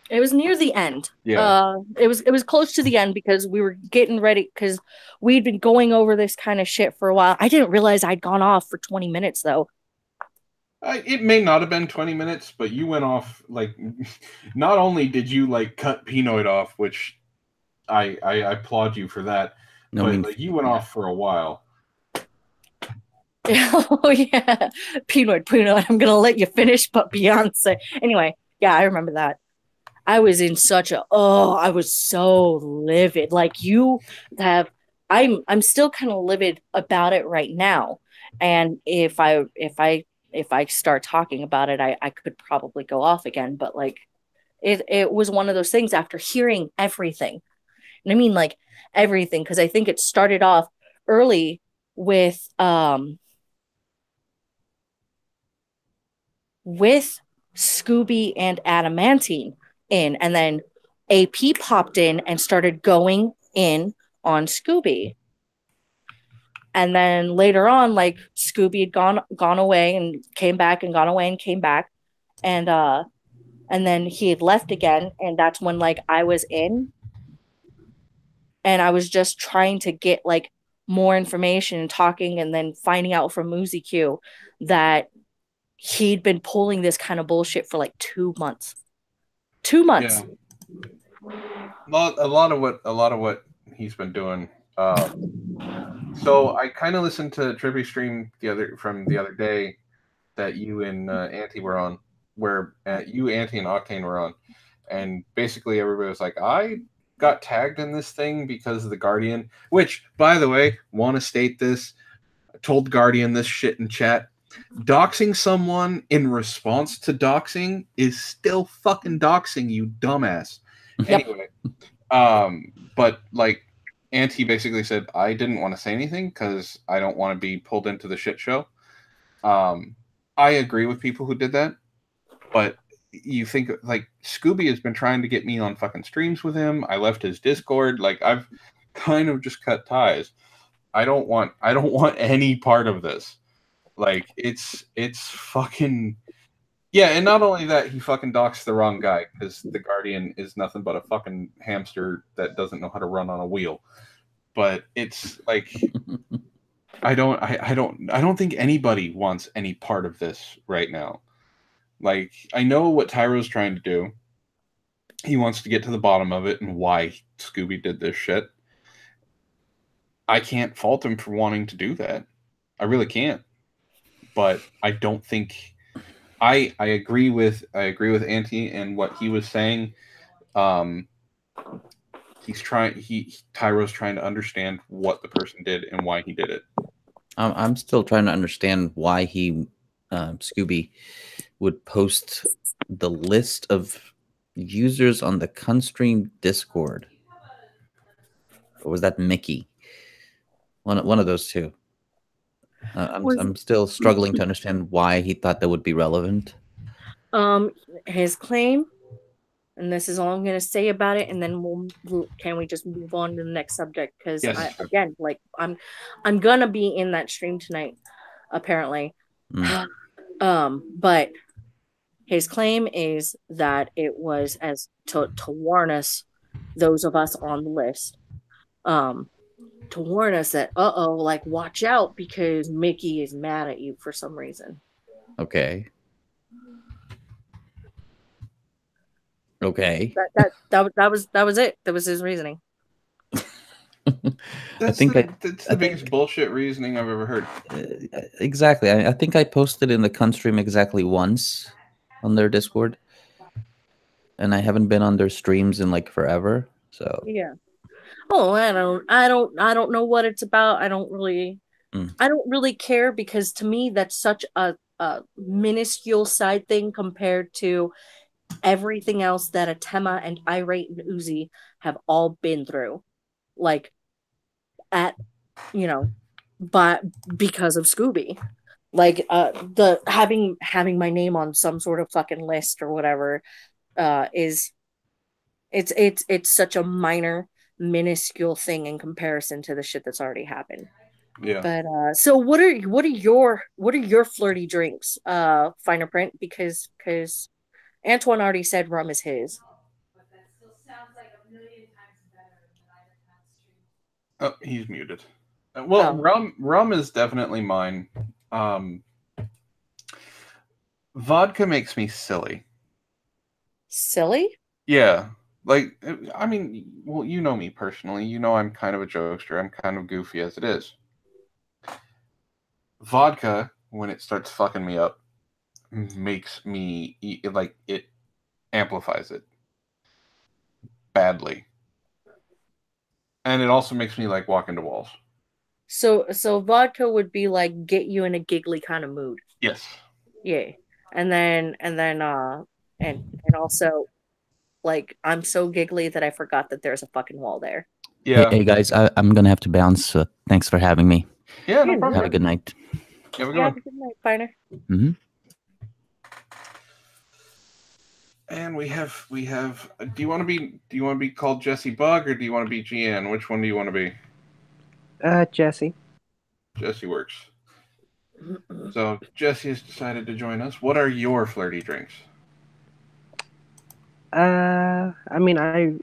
It was near the end. Yeah. It was close to the end because we were getting ready because we'd been going over this kind of shit for a while. I didn't realize I'd gone off for 20 minutes though. It may not have been 20 minutes, but you went off like. Not only did you like cut Pinoid off, which I applaud you for that, No, but like, you went off for a while. Oh yeah, Pinoid. I'm gonna let you finish, but Beyonce. Anyway, yeah, I remember that. I was in such a I was so livid. Like you have, I'm still kind of livid about it right now. And if I start talking about it, I could probably go off again. But like it was one of those things after hearing everything. And I mean like everything, because I think it started off early with Scooby and Adamantine in, and then AP popped in and started going in on Scooby. And then later on, like Scooby had gone away and came back and gone away and came back. And then he had left again, and that's when like I was in and I was just trying to get like more information and talking, and then finding out from Muzi Q that he'd been pulling this kind of bullshit for like 2 months. 2 months. Yeah. A lot of what he's been doing. So I kind of listened to Trippy stream the other day that you and Auntie were on, where you, Auntie, and Octane were on, and basically everybody was like, I got tagged in this thing because of the Guardian, which, by the way, want to state this, I told Guardian this shit in chat. Doxing someone in response to doxing is still fucking doxing, you dumbass. Yep. Anyway, but like Auntie basically said, I didn't want to say anything because I don't want to be pulled into the shit show. I agree with people who did that, but you think like Scooby has been trying to get me on fucking streams with him. I left his Discord. Like I've kind of just cut ties. I don't want any part of this. Like it's fucking yeah, and not only that, he fucking doxed the wrong guy because the Guardian is nothing but a fucking hamster that doesn't know how to run on a wheel. But it's like I don't think anybody wants any part of this right now. Like I know what Tyro's trying to do. He wants to get to the bottom of it and why Scooby did this shit. I can't fault him for wanting to do that. I really can't. But I don't think I agree with Auntie and what he was saying. Tyro's trying to understand what the person did and why he did it. I'm still trying to understand why he Scooby would post the list of users on the Kunstream Discord. Or was that Mickey? One of those two. I'm still struggling to understand why he thought that would be relevant. His claim, and this is all I'm going to say about it, and then can we just move on to the next subject? Because yes. again, like I'm gonna be in that stream tonight, apparently. But his claim is that it was as to warn us, those of us on the list, to warn us that like watch out because Mickey is mad at you for some reason. Okay. That was it. That was his reasoning. That's the biggest bullshit reasoning I've ever heard. Exactly. I think I posted in the Kunstream exactly once on their Discord, and I haven't been on their streams in like forever. So yeah. Oh, I don't know what it's about. I don't really care, because to me that's such a minuscule side thing compared to everything else that Atema and Irate and Uzi have all been through. Like but because of Scooby. Like the having my name on some sort of fucking list or whatever is it's such a minuscule thing in comparison to the shit that's already happened. Yeah. But so what are your flirty drinks? Finer print, because Antoine already said rum is his. But that still sounds like a million times better than either street. Oh, he's muted. Well, Oh. rum is definitely mine. Vodka makes me silly. Silly? Yeah. Like, I mean, well, you know me personally. You know I'm kind of a jokester. I'm kind of goofy as it is. Vodka, when it starts fucking me up, makes me, like, it amplifies it badly. And it also makes me, like, walk into walls. So vodka would be like get you in a giggly kind of mood. Yes. Yeah. And also like I'm so giggly that I forgot that there's a fucking wall there. Yeah. Hey guys, I'm gonna have to bounce. Thanks for having me. Yeah, no problem. Have a good night. Have a good night, Finer. Mm-hmm. And we have. Do you want to be called Jesse Bug or do you want to be GN? Which one do you want to be? Jesse. Jesse works. So Jesse has decided to join us. What are your flirty drinks? I mean, I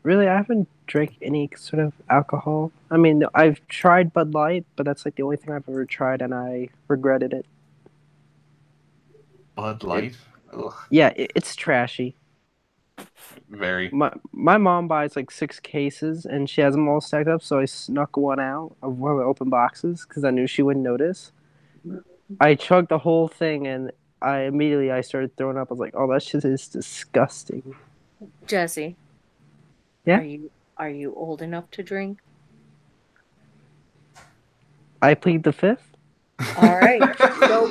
haven't drank any sort of alcohol. I mean, I've tried Bud Light, but that's like the only thing I've ever tried, and I regretted it. Bud Light? Yeah, it's trashy. Very. My mom buys like 6 cases, and she has them all stacked up, so I snuck one out of one of the open boxes because I knew she wouldn't notice. I chugged the whole thing, and I started throwing up. I was like, "Oh, that shit is disgusting." Jesse. Yeah. Are you old enough to drink? I plead the fifth. All right. So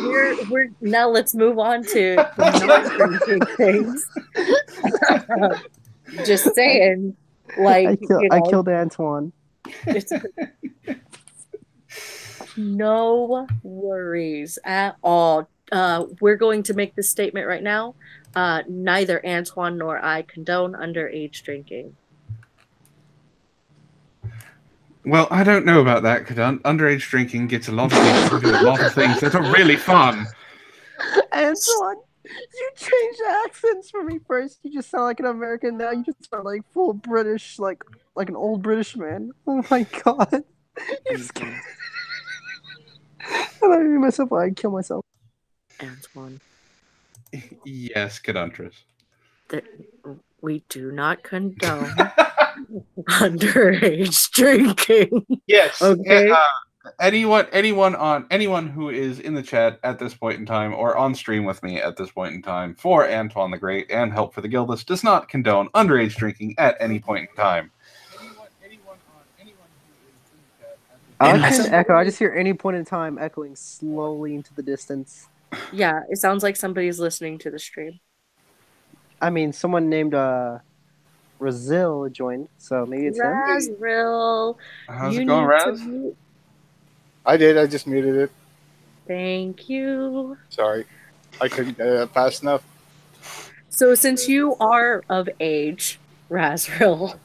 we're now let's move on to non-drinking things. Just saying, like I killed Antoine. No worries at all. We're going to make this statement right now. Neither Antoine nor I condone underage drinking. Well, I don't know about that because underage drinking gets a lot of people to do a lot of things that are really fun. Antoine, you changed accents for me first. You just sound like an American. Now you just sound like full British, like an old British man. Oh my god. You scared. I don't even myself. I'd kill myself. Antoine. Yes, Cadantras. We do not condone underage drinking. Yes. Okay. Anyone who is in the chat at this point in time or on stream with me at this point in time for Antoine the Great and Help for the Guildless does not condone underage drinking at any point in time. Anyone who is in the chat. I can echo. I just hear any point in time echoing slowly into the distance. Yeah, it sounds like somebody's listening to the stream. I mean, someone named Razil joined, so maybe it's him. Razil. How's it going, Raz? I did. I just muted it. Thank you. Sorry. I couldn't get it fast enough. So since you are of age, Razil.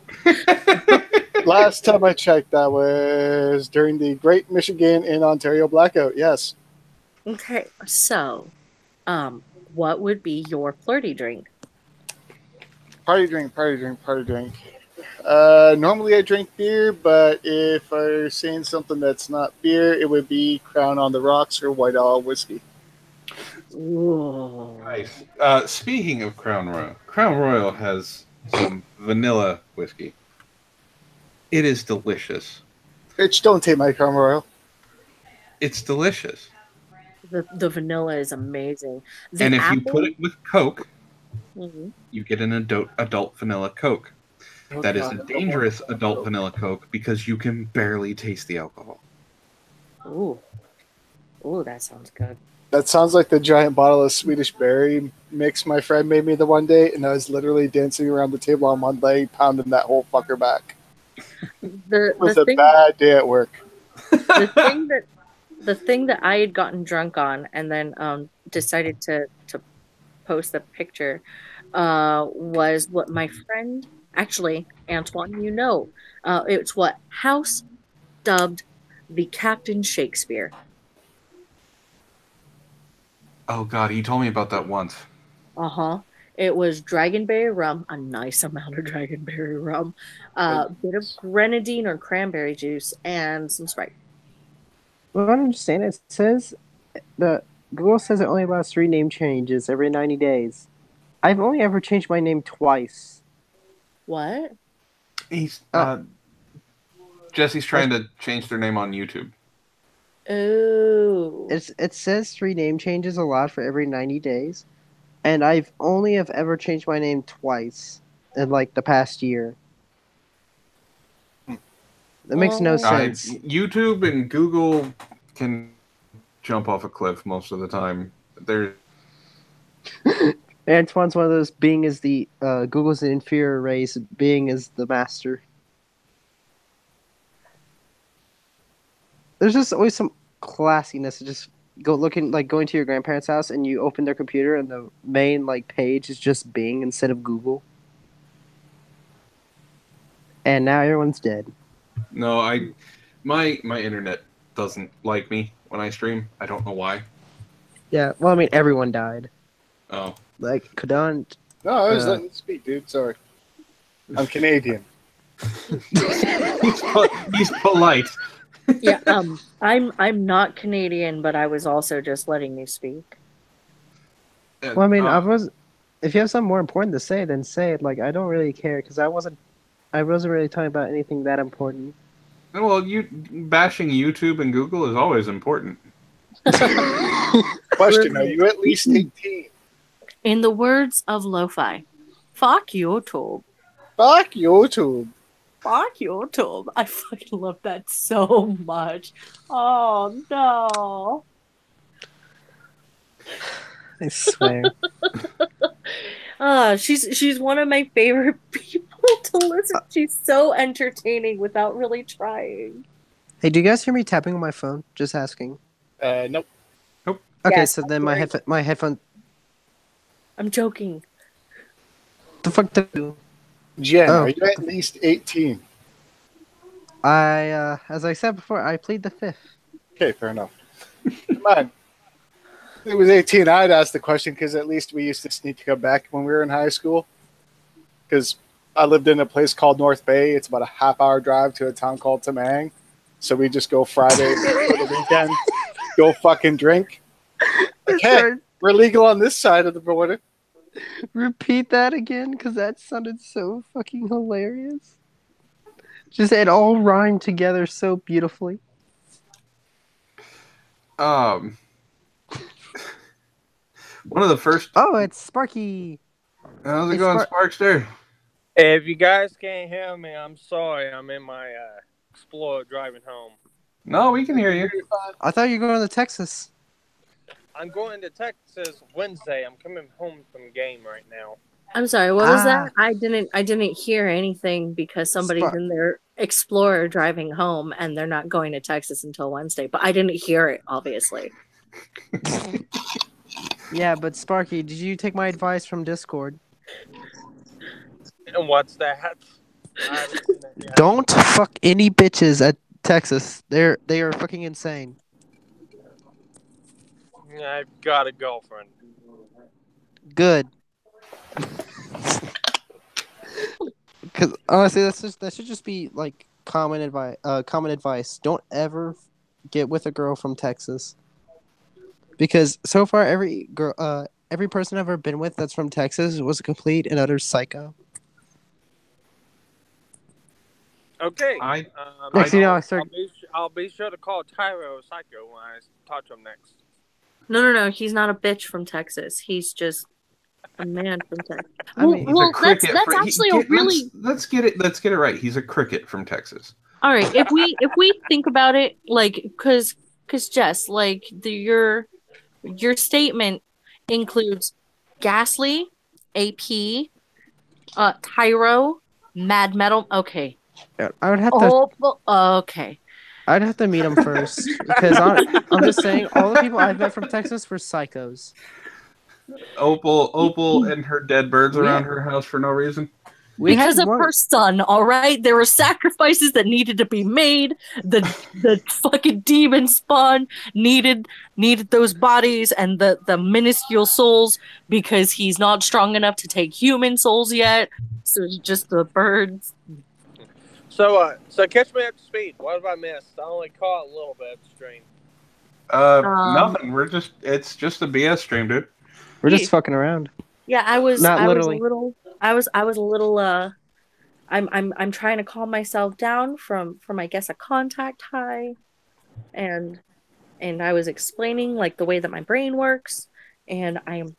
Last time I checked, that was during the Great Michigan and Ontario blackout. Yes. Okay, so, what would be your flirty drink? Party drink. Normally I drink beer, but if I'm saying something that's not beer, it would be Crown on the Rocks or White Owl whiskey. Ooh. Nice. Speaking of Crown Royal has some vanilla whiskey. It is delicious. Bitch, don't take my Crown Royal. It's delicious. The vanilla is amazing. And if you put it with Coke, mm-hmm. you get an adult vanilla Coke. That is a dangerous adult vanilla Coke because you can barely taste the alcohol. Ooh, that sounds good. That sounds like the giant bottle of Swedish berry mix my friend made me the one day, and I was literally dancing around the table on one leg, pounding that whole fucker back. It was a bad day at work. The thing that I had gotten drunk on and then decided to post the picture was what my friend, actually, Antoine, it's what House dubbed the Captain Shakespeare. Oh God, he told me about that once. It was dragonberry rum, a nice amount of dragonberry rum, a bit of grenadine or cranberry juice, and some Sprite. Well, I don't understand. It says the Google says it only allows 3 name changes every 90 days. I've only ever changed my name twice. What? He's Jesse's trying to change their name on YouTube. Oh. It says 3 name changes allowed for every 90 days, and I've only have ever changed my name twice in like the past year. That makes no sense. YouTube and Google can jump off a cliff most of the time. Antoine's one of those. Bing is the Google's the inferior race. Bing is the master. There's just always some classiness to just going to your grandparents' house and you open their computer and the main like page is just Bing instead of Google. And now everyone's dead. No, my internet doesn't like me when I stream. I don't know why. Yeah, well, I mean, everyone died. Oh. Like, couldn't. No, I was letting you speak, dude. Sorry. I'm Canadian. He's polite. Yeah, I'm not Canadian, but I was also just letting you speak. Well, I mean, if you have something more important to say, then say it. Like, I don't really care because I wasn't really talking about anything that important. Well, bashing YouTube and Google is always important. Question: Are you at least 18? In the words of Lo-Fi, fuck YouTube. Fuck YouTube. Fuck YouTube. I fucking love that so much. Oh no. I swear. She's one of my favorite people to listen. She's so entertaining without really trying. Hey, do you guys hear me tapping on my phone? Just asking. Nope. Nope. Okay, Yes, so then my headphone. I'm joking. The fuck do you? Jen, are you at least 18? As I said before, I plead the fifth. Okay, fair enough. Come on. If it was 18, I'd ask the question because at least we used to sneak to come back when we were in high school. Because I lived in a place called North Bay. It's about a half-hour drive to a town called Tamang. So we just go Friday for the weekend, go fucking drink. Okay, we're legal on this side of the border. Repeat that again, because that sounded so fucking hilarious. Just it all rhymed together so beautifully. One of the first. Oh, it's Sparky. How's it going, Sparkster? Hey, if you guys can't hear me, I'm sorry. I'm in my Explorer driving home. No, we can hear you. I thought you were going to Texas. I'm going to Texas Wednesday. I'm coming home from game right now. I'm sorry, what was that? I didn't hear anything because somebody's in their Explorer driving home and they're not going to Texas until Wednesday. But I didn't hear it, obviously. Yeah, but Sparky, did you take my advice from Discord? And what's that? Don't fuck any bitches at Texas. They are fucking insane. I've got a girlfriend. Good. Because honestly, that should just be like common advice. Don't ever get with a girl from Texas. Because so far, every person I've ever been with that's from Texas was a complete and utter psycho. Okay. I'll be sure to call Tyro Psycho when I talk to him next. No. He's not a bitch from Texas. He's just a man from Texas. That's actually a really. Let's get it right. He's a cricket from Texas. All right. If we think about it, like, because Jess, like your statement includes Ghastly, AP, Tyro, Mad Metal. Okay. I would have to. Okay. I'd have to meet him first because I'm just saying all the people I've met from Texas were psychos. Opal, and her dead birds around her house for no reason. Because of her son, all right? There were sacrifices that needed to be made. The fucking demon spawn needed those bodies and the minuscule souls because he's not strong enough to take human souls yet. So it's just the birds. So catch me up to speed. What have I missed? I only caught a little bit of the stream. Nothing. It's just a BS stream, dude. We're just fucking around. Yeah, I was Not a literally. little I'm trying to calm myself down from I guess a contact high, and I was explaining like the way that my brain works, and I'm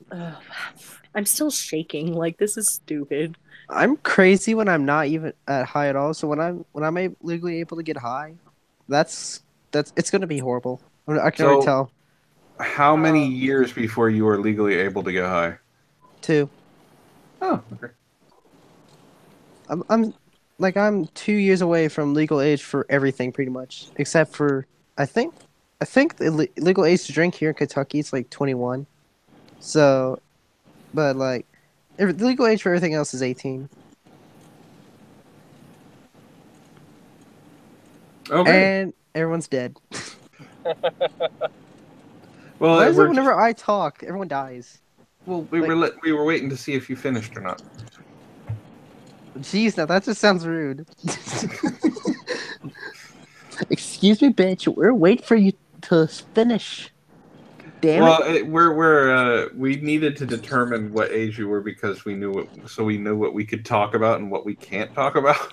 still shaking. Like, this is stupid. I'm crazy when I'm not even at high at all. So when I'm legally able to get high, that's it's gonna be horrible. I can already tell. How many years before you are legally able to get high? 2. Oh, okay. I'm 2 years away from legal age for everything, pretty much, except for I think the legal age to drink here in Kentucky is like 21. So, but like, the legal age for everything else is 18. Okay. And everyone's dead. Well, why is it whenever I talk, everyone dies? Well, we were waiting to see if you finished or not. Jeez, now that just sounds rude. Excuse me, bitch. We're waiting for you to finish. Damn it. Well, we needed to determine what age you were because we knew what we could talk about and what we can't talk about.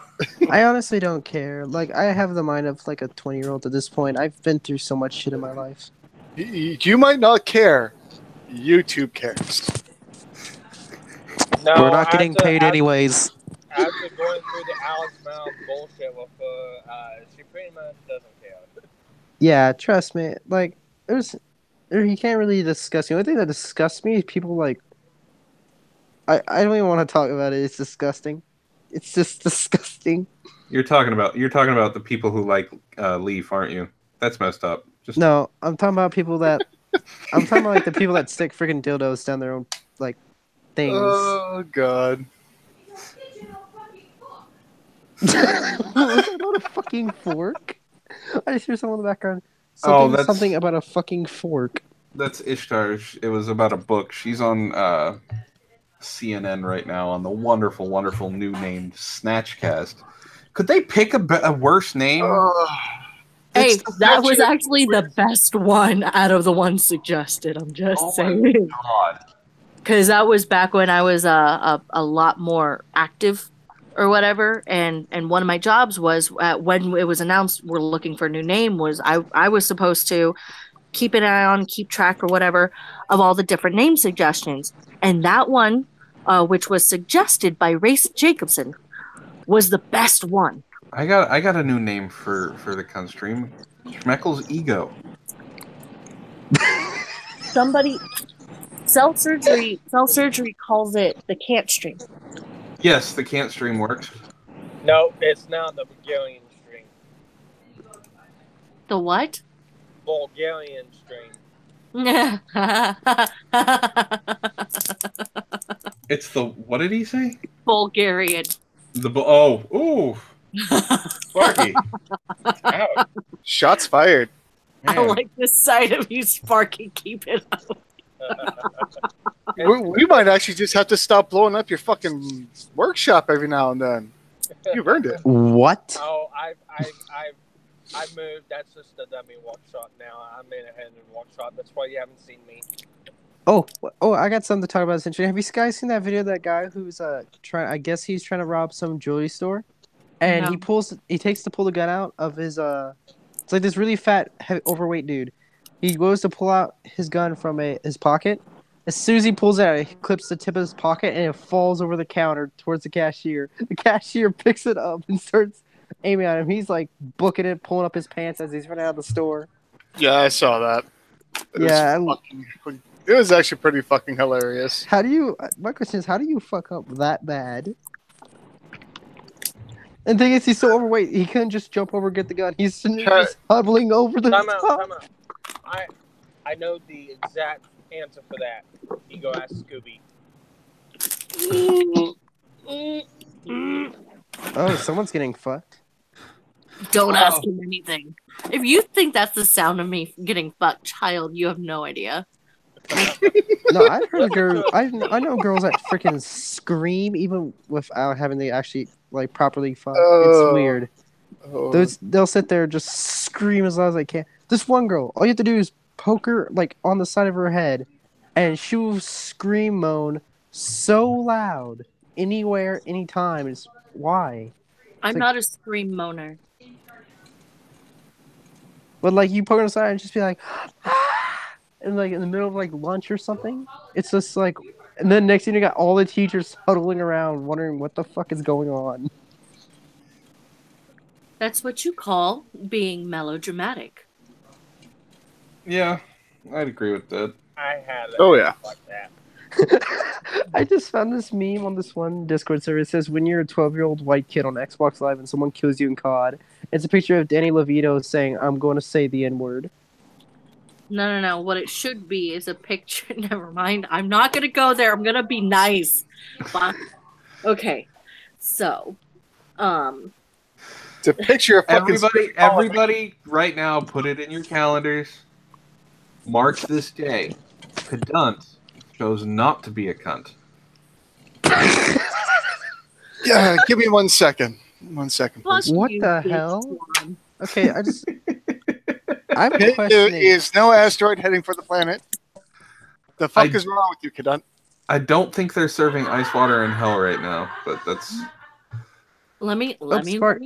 I honestly don't care. Like, I have the mind of like a 20-year-old at this point. I've been through so much shit in my life. You might not care. YouTube cares. No, we're not getting paid anyways. After going through the Alex Mound bullshit with she pretty much doesn't care. Yeah, trust me. Like, you can't really discuss. The only thing that disgusts me is people like. I don't even want to talk about it. It's disgusting. It's just disgusting. You're talking about the people who like Leaf, aren't you? That's messed up. No, I'm talking about people that. I'm talking about like the people that stick freaking dildos down their own like things. Oh God. Was that about a fucking fork? I just hear someone in the background. Something about a fucking fork. That's Ishtar. It was about a book. She's on CNN right now on the wonderful, wonderful new name Snatchcast. Could they pick a worse name? Hey, that was actually the best one out of the ones suggested. I'm just saying. Because that was back when I was a lot more active or whatever, and one of my jobs was when it was announced we're looking for a new name, was I was supposed to keep an eye on, keep track or whatever of all the different name suggestions, and that one, which was suggested by Race Jacobson, was the best one. I got a new name for the cunt stream. Schmeckle's Ego. Somebody, Cell Surgery calls it the can't stream. Yes, the can't stream works. No, it's now the Bulgarian stream. The what? Bulgarian stream. It's the, what did he say? Bulgarian. Ooh. Sparky. Ouch. Shots fired. Man. I like the sight of you, Sparky. Keep it up. We might actually just have to stop blowing up your fucking workshop every now and then. You've earned it. What? Oh, I've moved. That's just a dummy workshop now. I'm in a Hendon workshop. That's why you haven't seen me. Oh! I got something to talk about. Essentially, have you guys seen that video of that guy who's trying? I guess he's trying to rob some jewelry store, and he takes to pull the gun out of his It's like this really fat, overweight dude. He goes to pull out his gun from his pocket. As soon as he pulls it out, he clips the tip of his pocket, and it falls over the counter towards the cashier. The cashier picks it up and starts aiming at him. He's like booking it, pulling up his pants as he's running out of the store. Yeah, I saw that. It was actually pretty fucking hilarious. My question is, how do you fuck up that bad? And the thing is, he's so overweight, he couldn't just jump over and get the gun. He's just huddling over the top. Time out. I know the exact answer for that. You go ask Scooby. Oh, someone's getting fucked. Don't ask him anything. If you think that's the sound of me getting fucked, child, you have no idea. No, I've heard girls. I know girls that freaking scream even without having to actually like properly fuck. It's weird. They'll sit there and just scream as loud as they can. This one girl, all you have to do is poke her like on the side of her head, and she will scream moan so loud anywhere, anytime. It's why. I'm not a scream moaner. But like you poke her on the side and just be like, and like in the middle of like lunch or something, it's just like, and then next thing you got all the teachers huddling around wondering what the fuck is going on. That's what you call being melodramatic. Yeah, I'd agree with that. I had it. Oh, yeah. Like that. I just found this meme on this one Discord server. It says, when you're a 12-year-old white kid on Xbox Live and someone kills you in COD, it's a picture of Danny DeVito saying, I'm going to say the N-word. No. What it should be is a picture. Never mind. I'm not going to go there. I'm going to be nice. But, okay. So, it's a picture of fucking everybody right now, put it in your calendars. Mark this day. Cadunt chose not to be a cunt. Yeah, give me 1 second. 1 second, please. What the hell? Okay, I'm There questioning. is no asteroid heading for the planet. The fuck is wrong with you, Cadunt? I don't think they're serving ice water in hell right now, but that's...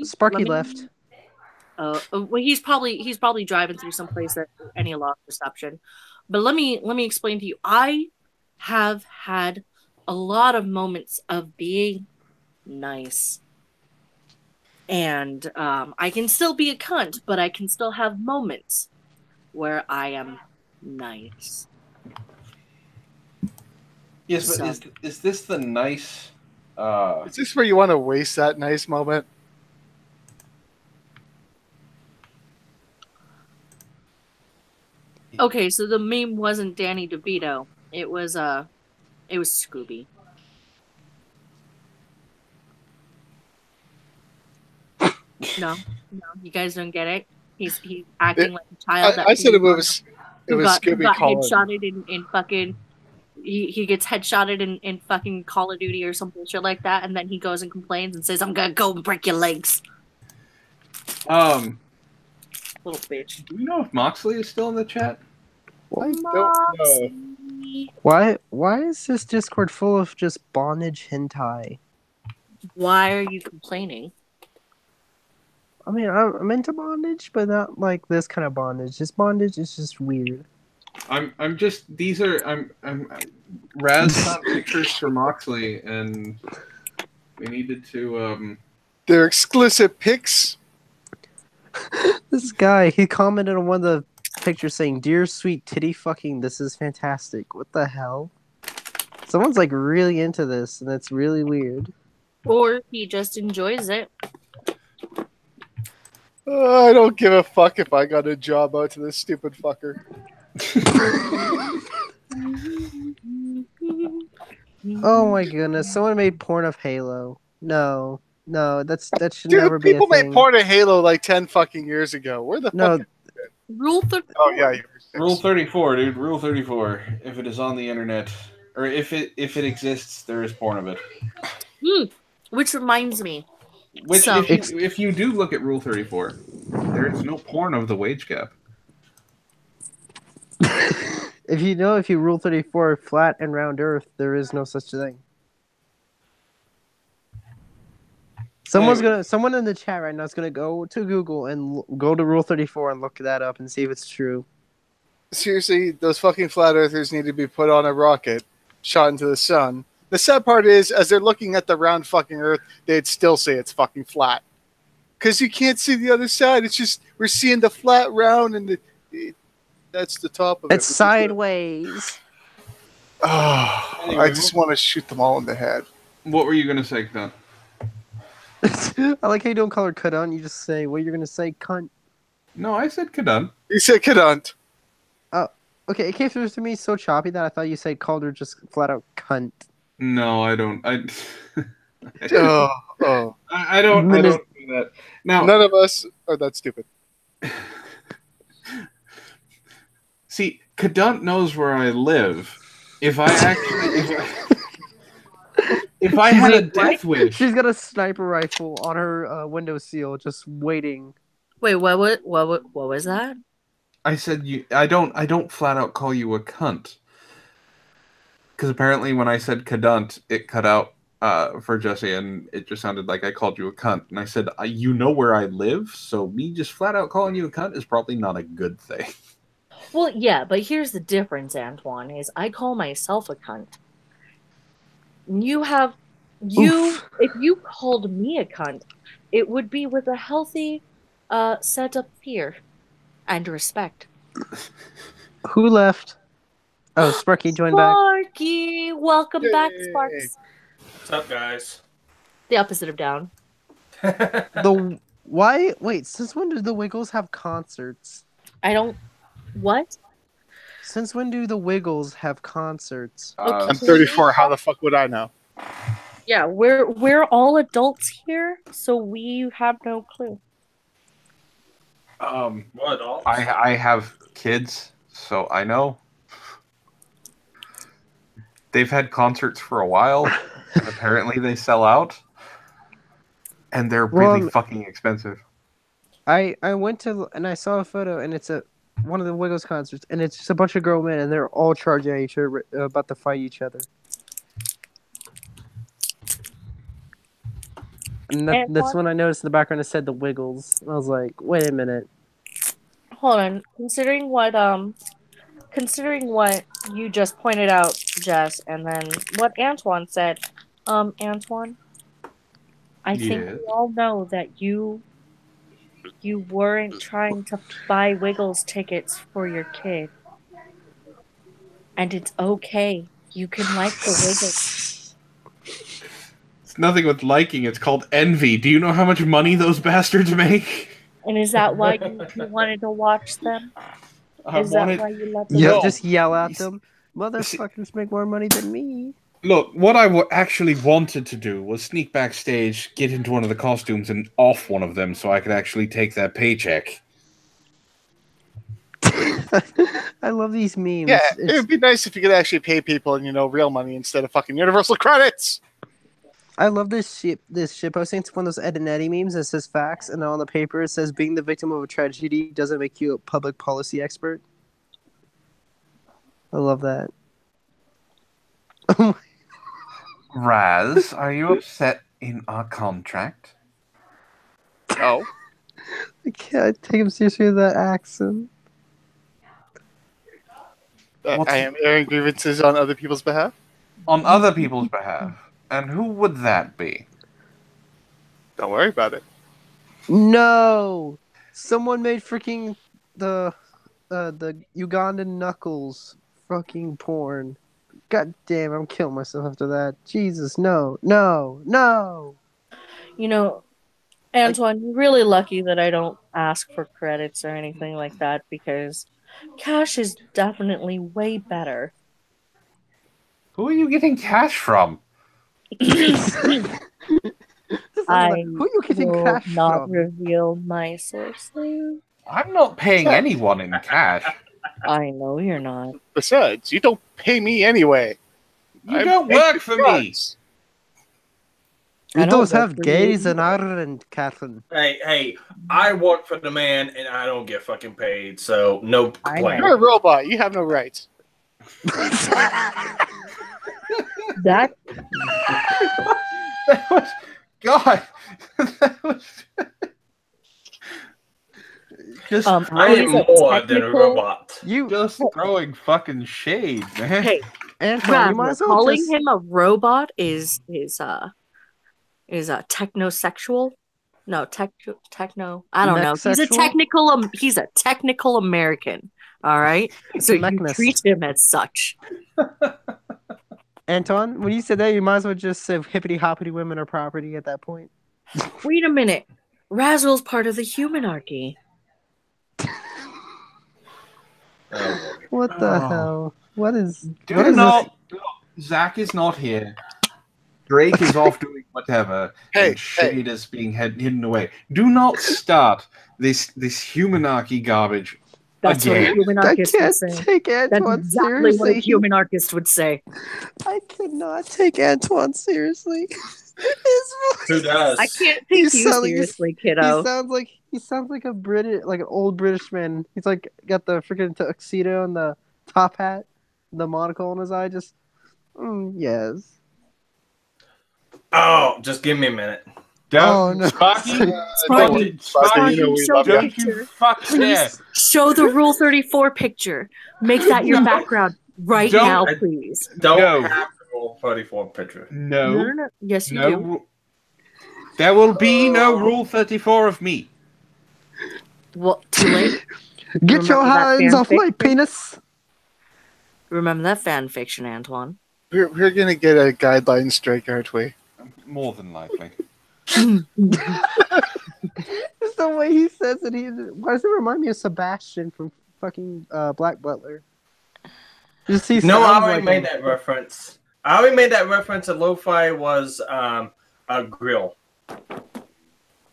Sparky left. Well, he's probably driving through some place that any lost reception. But let me explain to you. I have had a lot of moments of being nice, and I can still be a cunt, but I can still have moments where I am nice. Yes, but is this the nice? Is this where you want to waste that nice moment? Okay, so the meme wasn't Danny DeVito. It was Scooby. No, you guys don't get it. He's acting like a child. I said it was Scooby got Colin. headshotted in fucking. He gets headshotted in fucking Call of Duty or some bullshit like that, and then he goes and complains and says, "I'm gonna go and break your legs." Little bitch. Do you know if Moxley is still in the chat? I don't know. Why is this Discord full of just bondage hentai? Why are you complaining? I mean, I'm into bondage, but not like this kind of bondage. This bondage is just weird. I'm Raz found pictures for Moxley, and we needed to They're explicit pics. This guy, he commented on one of the pictures saying, "Dear sweet titty fucking, this is fantastic." What the hell? Someone's like really into this, and it's really weird. Or he just enjoys it. I don't give a fuck if I got a job out to this stupid fucker. Oh my goodness! Someone made porn of Halo. No, that should never be a thing. People made porn of Halo like 10 fucking years ago. Where the fuck? Rule 34. Oh yeah, Rule 34, dude. Rule 34. If it is on the internet, or if it exists, there is porn of it. Which reminds me. If you do look at Rule 34, there is no porn of the wage gap. If you rule 34 flat and round Earth, there is no such thing. Someone in the chat right now is gonna go to Google and go to Rule 34 and look that up and see if it's true. Seriously, those fucking flat earthers need to be put on a rocket, shot into the sun. The sad part is, as they're looking at the round fucking Earth, they'd still say it's fucking flat. Because you can't see the other side. It's just, we're seeing the flat round and that's the top of it. It's sideways. Oh, anyway, I just want to shoot them all in the head. What were you going to say, Cunt? I like how you don't call her Cunt. You just say what you're going to say, cunt. No, I said Cadunt. You said Cadunt. Oh, okay. It came through to me so choppy that I thought you called her just flat out cunt. No, I don't. Oh. I don't do that. Now, none of us are that stupid. See, Cadunt knows where I live. If I actually, if I had a death wish, She's got a sniper rifle on her windowsill, just waiting. Wait, what was that? I said I don't flat out call you a cunt. Because apparently when I said Cadunt, it cut out for Jesse, and it just sounded like I called you a cunt. And I said, you know where I live, so me just flat out calling you a cunt is probably not a good thing. Well, yeah, but here's the difference, Antoine, is I call myself a cunt. If you called me a cunt, it would be with a healthy set of fear and respect. Who left? Oh, Sparky joined back. Sparky! Welcome back, Sparks. What's up, guys? The opposite of down. Wait, since when do the Wiggles have concerts? What? Since when do the Wiggles have concerts? I'm 34. How the fuck would I know? Yeah, we're all adults here, so we have no clue. What adults? I have kids, so I know. They've had concerts for a while, and apparently they sell out, and they're really fucking expensive. I went to and I saw a photo, and it's one of the Wiggles concerts, and it's just a bunch of grown men, and they're all charging at each other, about to fight each other. And that's when I noticed in the background it said the Wiggles. I was like, wait a minute. Hold on. Considering what you just pointed out, Jess, and then what Antoine said, Antoine, I think we all know that you weren't trying to buy Wiggles tickets for your kid. And it's okay. You can like the Wiggles. It's nothing with liking, it's called envy. Do you know how much money those bastards make? And is that why you wanted to watch them? Is that why you let them? Yeah, just yell at them. Motherfuckers make more money than me. Look, what I actually wanted to do was sneak backstage, get into one of the costumes, and off one of them so I could actually take that paycheck. I love these memes. Yeah, it would be nice if you could actually pay people in, real money instead of fucking universal credits. I love this shit posting. It's one of those Ed and Eddie memes that says facts, and on the paper it says being the victim of a tragedy doesn't make you a public policy expert. I love that. Raz, are you upset in our contract? No. I can't take him seriously with that accent. I am airing grievances on other people's behalf? On other people's behalf. And who would that be? Don't worry about it. No! Someone made freaking the Ugandan Knuckles fucking porn. God damn, I'm killing myself after that. Jesus, no. Antoine, you're really lucky that I don't ask for credits or anything like that, because cash is definitely way better. Who are you getting cash from? I who are you getting will cash not from? reveal my sources. I'm not paying anyone in cash. I know you're not. Besides, you don't pay me anyway. You don't work for me. You I don't don't work have for gays you. in Ireland, Catherine. Hey, I work for the man and I don't get fucking paid, so no complaint. You're a robot. You have no rights. That was God. That was just I am more than a robot. You just throwing fucking shade, man. Hey, Antoine, you might as well calling him a robot is technosexual. No, techno. I don't know. He's a technical American. All right, so you treat him as such. Anton, when you said that, you might as well just say hippity hoppity women are property at that point. Wait a minute. Razzle's part of the humanarchy. What the hell? What is no, Zach is not here. Drake is off doing whatever, Hey, and Shade is being hidden away. Do not start this humanarchy garbage That's again. what a I humanarchist would can't say. take That's Antoine exactly what a seriously. humanarchist would say. I cannot take Antoine seriously. His voice. Who does? I can't He take you sound like- seriously, He kiddo. sounds like a British, like an old British man. He's like got the freaking tuxedo and the top hat, the monocle on his eye. Just, yes. Oh, just give me a minute. Don't, no. Sparky, Sparky, Sparky, you know we show love the you. don't you picture. fuck there. Please show the Rule 34 picture. Make that your background right Don't- now, please. Don't No. have the Rule 34 picture. No, Yes, you no. do. There will be no Rule 34 of me. Well, too late. Get your Remember that hands off my fanfic? penis. Remember that fan fiction, Antoine. We're gonna get a guideline strike, aren't we? More than likely. Just the way he says it. Why does it remind me of Sebastian from fucking Black Butler? Just he No, I sounds already like made him. that reference. I already made that reference that lo-fi was a grill.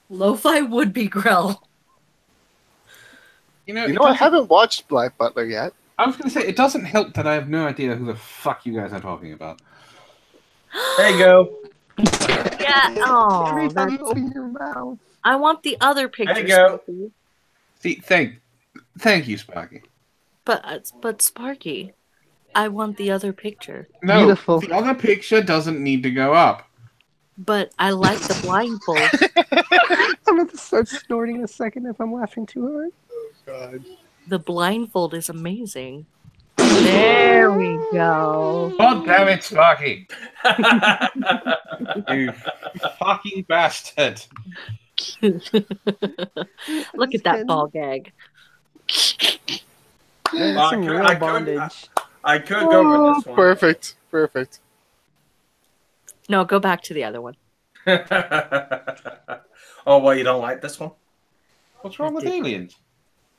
Lo-fi would be grill. You know, I haven't watched Black Butler yet. I was going to say, it doesn't help that I have no idea who the fuck you guys are talking about. There you go. Yeah. Oh, Every time you open your mouth. I want the other picture. There you go. Sparky. See, thank you, Sparky. But Sparky, I want the other picture. No, Beautiful. the other picture doesn't need to go up. But I like the blindfold. I'm going to start snorting in a second if I'm laughing too hard. God. The blindfold is amazing. There we go. God damn it, Sparky! You fucking bastard! Look at that ball gag. Man, Well, that's some I real could- bondage. I could go with this one. Perfect. No, go back to the other one. Oh, well, you don't like this one? What's wrong with aliens?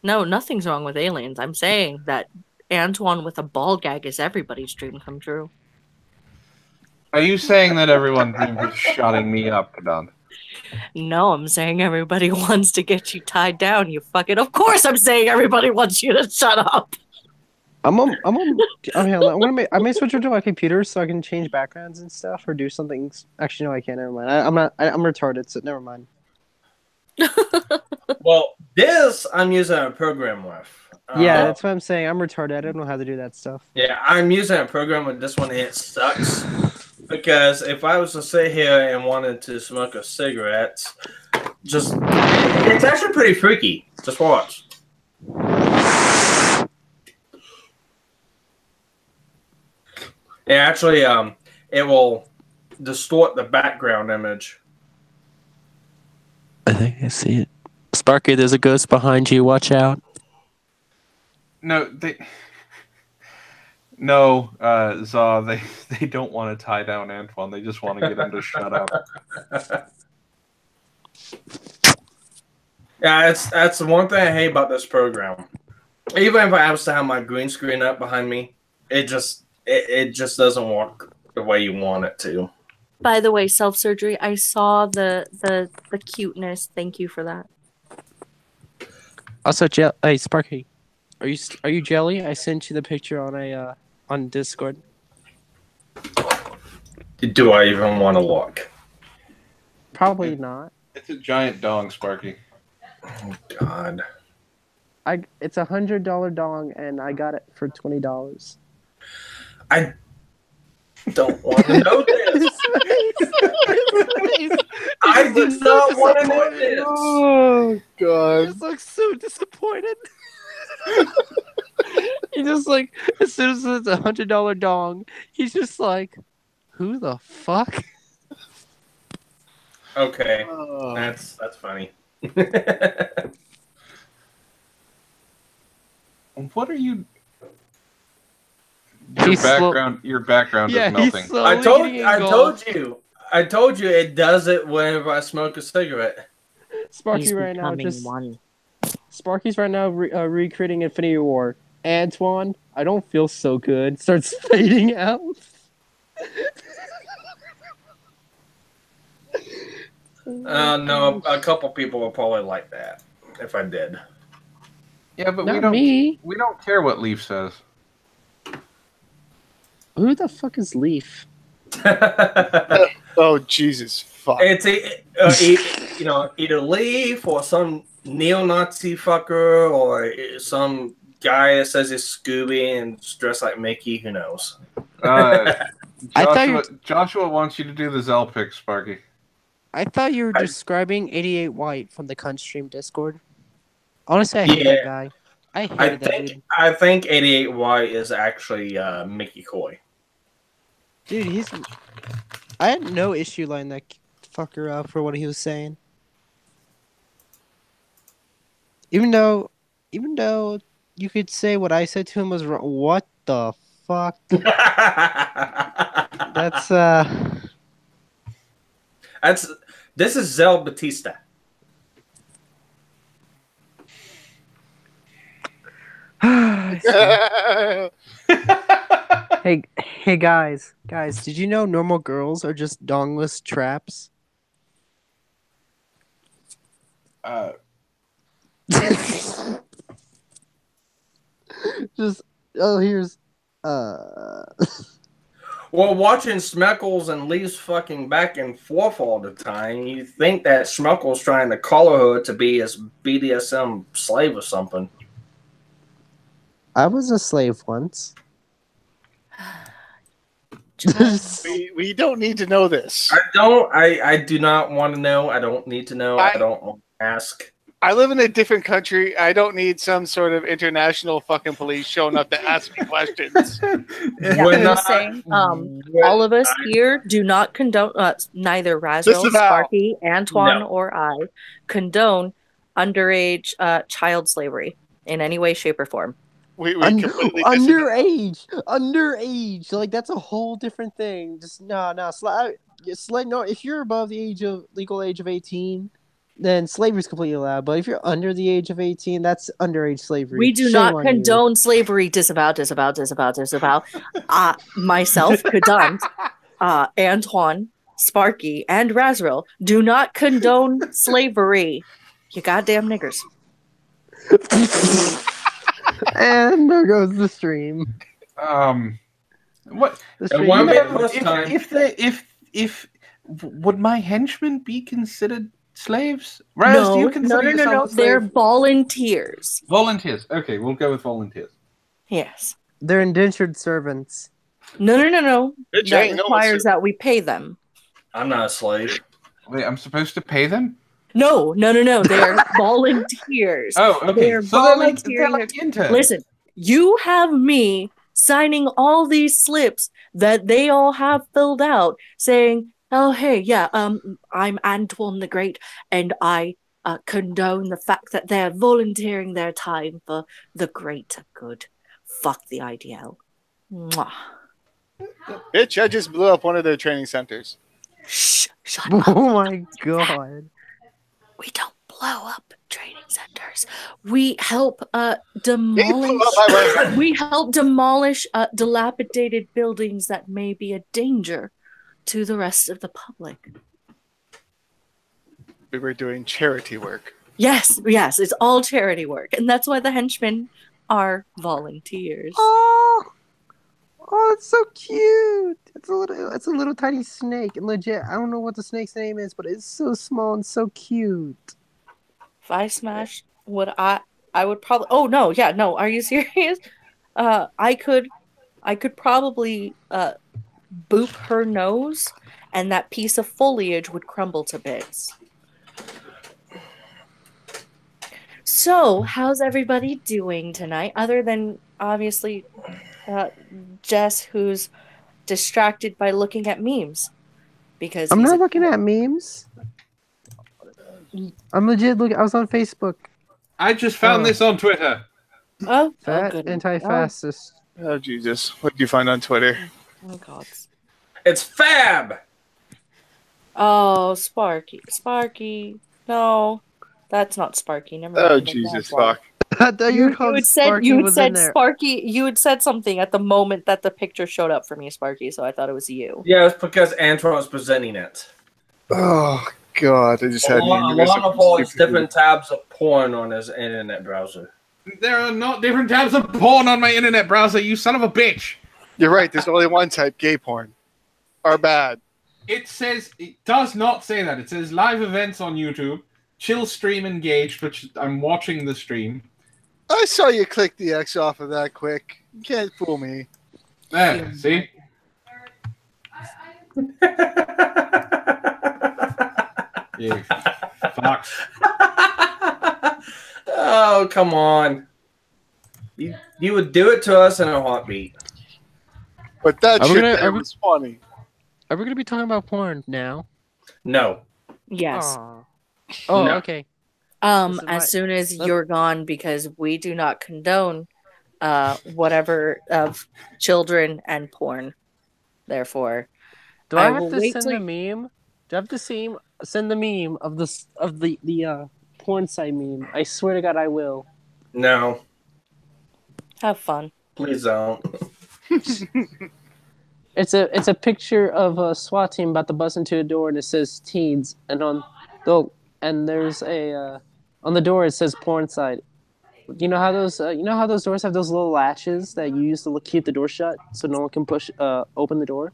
No, nothing's wrong with aliens. I'm saying that Antoine with a ball gag is everybody's dream come true. Are you saying that everyone dreams of shutting me up, Don? No, I'm saying everybody wants to get you tied down, you fucking. Of course I'm saying everybody wants you to shut up. Oh, hell, I may switch over to my computer so I can change backgrounds and stuff or do something. Actually, no, I can't. Never mind. I'm retarded, so never mind. Well, this I'm using a program with. Yeah, that's what I'm saying. I'm retarded. I don't know how to do that stuff. Yeah, I'm using a program with this one, and it sucks. Because if I was to sit here and wanted to smoke a cigarette, it's actually pretty freaky. Just watch. It actually, it will distort the background image. I think I see it. Sparky, there's a ghost behind you. Watch out. No, Zaw, they don't want to tie down Antoine. They just want to get him to shut up. Yeah, that's the one thing I hate about this program. Even if I was to have my green screen up behind me, it just doesn't work the way you want it to. By the way, self-surgery, I saw the cuteness. Thank you for that. Also, hey, Sparky, are you jelly? I sent you the picture on Discord. Do I even want to look? Probably not. It's a giant dong, Sparky. Oh, God. It's $100 dong, and I got it for $20. I don't want to know this. I did not want to know this. Oh God! He just looks so disappointed. He just like, as soon as it's $100 dong, he's just like, who the fuck? Okay, Oh. that's funny. What are you? He's Your background Yeah, is melting. he's slowly getting engulfed. I told you it does it whenever I smoke a cigarette. Sparky's right now recreating Infinity War. Antoine, I don't feel so good. Starts fading out. No, a couple people will probably like that if I did. Yeah, but Not me. we don't care what Leaf says. Who the fuck is Leaf? Oh Jesus, fuck! It's either Leaf or some neo-Nazi fucker or some guy that says he's Scooby and dressed like Mickey. Who knows? Joshua wants you to do the Zell pick, Sparky. I thought you were describing 88 White from the Cuntstream Discord. Honestly, I hate that guy. I hate that dude. I think 88 White is actually Mickey Coy. Dude, I had no issue lining that fucker up for what he was saying. Even though you could say what I said to him was wrong. What the fuck? This is Zell Batista. Hey guys, did you know normal girls are just dongless traps? Here's Well, watching Smeckles and Leaf's fucking back and forth all the time, you think that Smeckles trying to collar her to be his BDSM slave or something. I was a slave once. We don't need to know this. I do not want to know. I don't need to know. I don't want to ask. I live in a different country. I don't need some sort of international fucking police showing up to ask me questions. All of us here do not condone, neither Razzo, Sparky, Antoine, or I condone underage child slavery in any way, shape, or form. We completely underage. Like, that's a whole different thing. Just no. If you're above the legal age of 18, then slavery is completely allowed. But if you're under the age of 18, that's underage slavery. We do not condone slavery. Disavow. Myself, Kadant, Antoine, Sparky, and Razril do not condone slavery. You goddamn niggers. And there goes the stream. What? If would my henchmen be considered slaves? Raz, do you consider yourself a slave? They're volunteers. Volunteers. Okay, we'll go with volunteers. Yes. They're indentured servants. No. That requires that we pay them. I'm not a slave. Wait, I'm supposed to pay them? No. They're volunteers. Oh, okay. They're volunteering. Listen, you have me signing all these slips that they all have filled out saying, oh, hey, yeah, I'm Antoine the Great, and I condone the fact that they're volunteering their time for the greater good. Fuck the IDL. Mwah. Bitch, I just blew up one of their training centers. Shh, shut up. Oh my god. We don't blow up training centers. We help demolish. We help demolish dilapidated buildings that may be a danger to the rest of the public. We were doing charity work. Yes, it's all charity work, and that's why the henchmen are volunteers. Oh, it's so cute. It's a little tiny snake, and legit, I don't know what the snake's name is, but it's so small and so cute. If I smashed, I would probably. Oh no, yeah, no. Are you serious? I could probably boop her nose, and that piece of foliage would crumble to bits. So, how's everybody doing tonight? Other than obviously Jess, who's distracted by looking at memes, because I'm not looking at memes. I'm legit looking. I was on Facebook. I just found this on Twitter. Oh, fat anti-fascist. Oh Jesus! What did you find on Twitter? Oh God! It's Fab. Oh, Sparky. No, that's not Sparky. Never mind. Oh Jesus! Fuck. You had said Sparky. You had said something at the moment that the picture showed up for me, Sparky. So I thought it was you. Yeah, it's because Antoine was presenting it. Oh God, I just had A lot of all his different tabs of porn on his internet browser. There are not different tabs of porn on my internet browser, you son of a bitch. You're right. There's only one type, gay porn. Are bad. It does not say that. It says live events on YouTube, chill stream engaged, which I'm watching the stream. I saw you click the X off of that quick. You can't fool me. There, see? You fuck. Oh, come on. You would do it to us in a heartbeat. But that shit there was funny. Are we going to be talking about porn now? No. Yes. Oh, No. okay. As soon as you're gone, because we do not condone whatever of children and porn. Therefore, Do I have to send the meme? Do I have to send the meme of the porn site meme? I swear to God, I will. No. Have fun. Please don't. It's a picture of a SWAT team about to bust into a door, and it says teens, and there's a on the door it says porn site. You know how those doors have those little latches that you use to keep the door shut so no one can open the door.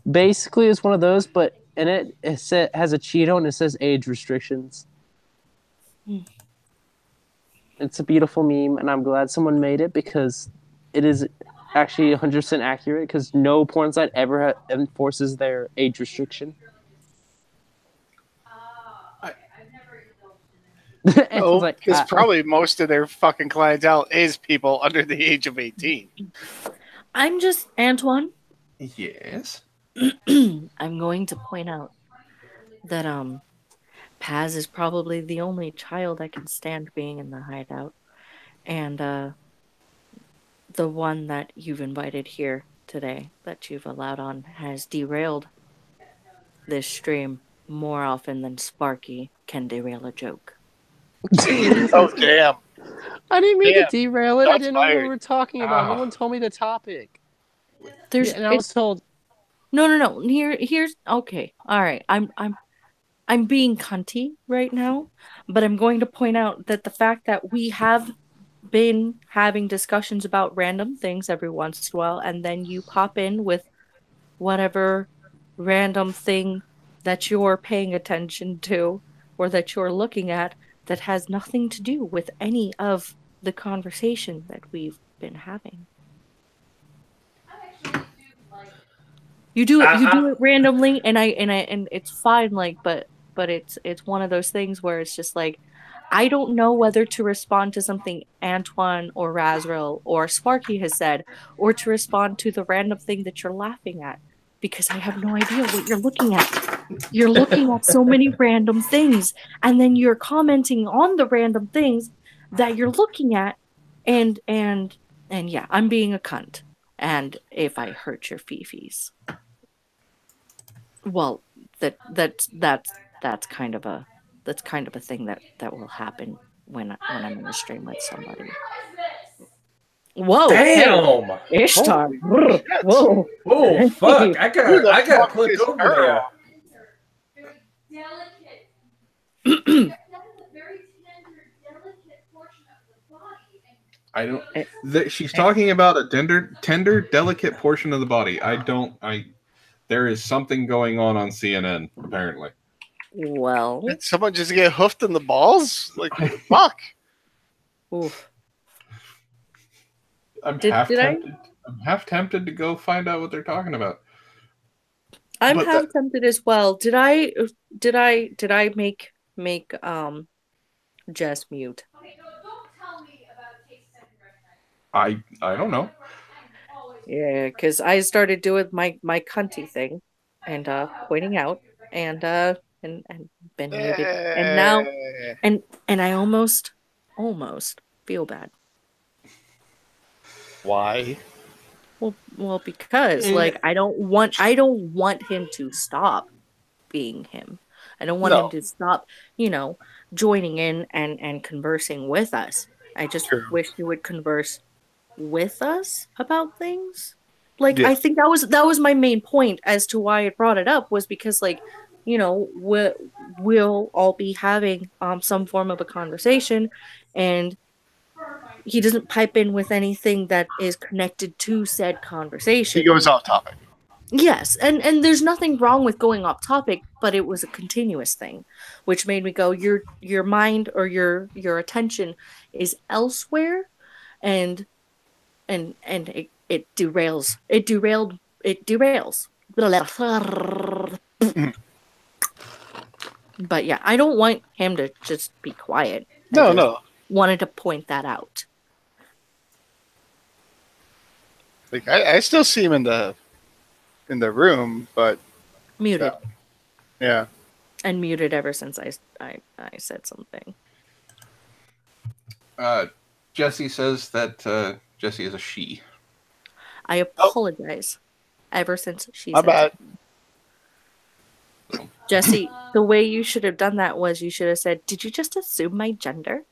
Basically, it's one of those, but in it has a Cheeto and it says age restrictions. It's a beautiful meme, and I'm glad someone made it because it is actually 100% accurate because no porn site ever enforces their age restriction. Because probably most of their fucking clientele is people under the age of 18. I'm just, Antoine. Yes? I'm going to point out that Paz is probably the only child that can stand being in the hideout. And the one that you've invited here today, that you've allowed on, has derailed this stream more often than Sparky can derail a joke. Oh, damn. I didn't mean to derail it. I didn't know what we fired. were talking about. No one told me the topic. And I was told. No. Here's okay. All right. I'm being cunty right now, but I'm going to point out that the fact that we have been having discussions about random things every once in a while, and then you pop in with whatever random thing that you're paying attention to or that you're looking at that has nothing to do with any of the conversation that we've been having. You do it randomly, and it's fine. But it's one of those things where it's just like, I don't know whether to respond to something Antoine or Razriel or Sparky has said, or to respond to the random thing that you're laughing at, because I have no idea what you're looking at. You're looking at so many random things, and then you're commenting on the random things that you're looking at, and yeah, I'm being a cunt. And if I hurt your fifis, well, that's kind of a thing that will happen when I'm in a stream with somebody. Whoa! Damn! Hey, Ishtar! Whoa! Oh fuck! I got click over there. I don't. She's talking about a tender, delicate portion of the body. There is something going on CNN apparently. Well, did someone just get hoofed in the balls? Like fuck. Oof. I'm half tempted to go find out what they're talking about. I'm half tempted as well. Did I make Jess mute? I don't know. Yeah, because I started doing my cunty thing and pointing out and been muted, and now and I almost feel bad. Why? Well, because like I don't want him to stop being him. I don't want him to stop, joining in and conversing with us. I just wish he would converse with us about things. Like I think that was my main point as to why I brought it up, was because like we'll all be having some form of a conversation, and he doesn't pipe in with anything that is connected to said conversation. He goes off topic. Yes, and there's nothing wrong with going off topic, but it was a continuous thing, which made me go, your mind or your attention is elsewhere, and it derails. It derails. But yeah, I don't want him to just be quiet. No. Wanted to point that out. Like I still see him in the room, but muted. Yeah. And muted ever since I said something. Jesse says that Jesse is a she. I apologize. Ever since she My said bad. something. Jesse, the way you should have done that was you should have said, "Did you just assume my gender?"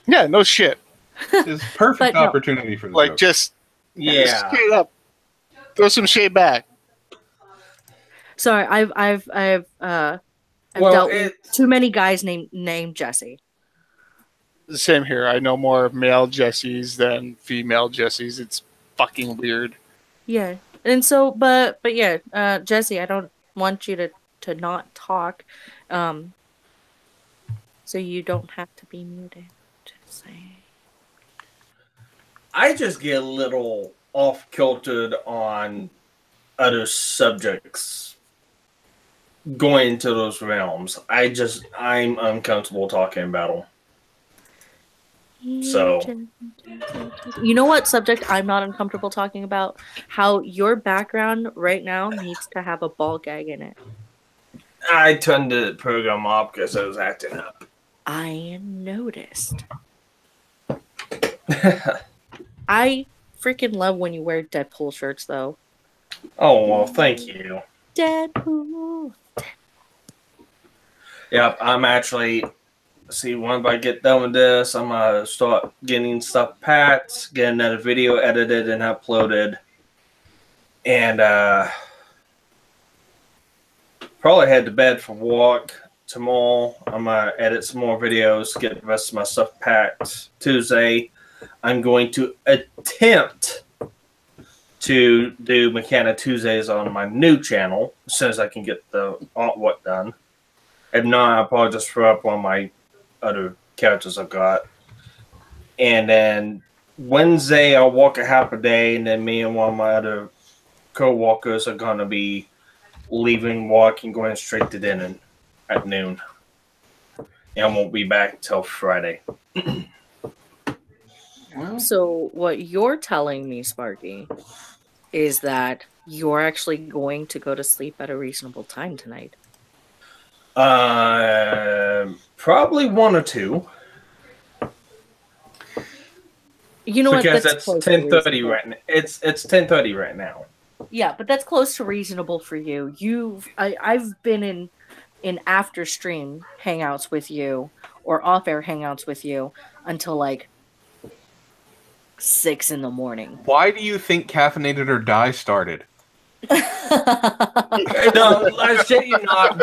Yeah, no shit. It's perfect no. opportunity for the Like joke. just Yeah. straight up throw some shade back. Sorry, I've Well, dealt with too many guys named Jesse. Same here. I know more male Jessies than female Jessies. It's fucking weird. Yeah. And so but yeah, Jesse, I don't want you to not talk. So you don't have to be muted. Just saying. I just get a little off-kiltered on other subjects going into those realms. I'm uncomfortable talking about them. So, you know what subject I'm not uncomfortable talking about? How your background right now needs to have a ball gag in it. I turned the program off because I was acting up. I noticed. I freaking love when you wear Deadpool shirts, though. Oh, well, thank you. Deadpool. Yep, I'm actually... See, once I get done with this, I'm going to start getting stuff packed, get another video edited and uploaded, and probably head to bed for work tomorrow. I'm going to edit some more videos, get the rest of my stuff packed. Tuesday, I'm going to attempt to do Mechanic Tuesdays on my new channel as soon as I can get the artwork done. If not, I'll probably just throw up one of my other characters I've got. And then Wednesday, I'll walk a half a day, and then me and one of my other co-workers are going to be leaving work and going straight to dinner at noon. And I won't be back till Friday. So what you're telling me, Sparky, is that you're actually going to go to sleep at a reasonable time tonight. Probably 1 or 2. You know because what? That's 10:30 right now. It's 10:30 right now. Yeah, but that's close to reasonable for you. I've been in after stream hangouts with you or off air hangouts with you until like 6 in the morning. Why do you think Caffeinated or Die started? No, I shit you not.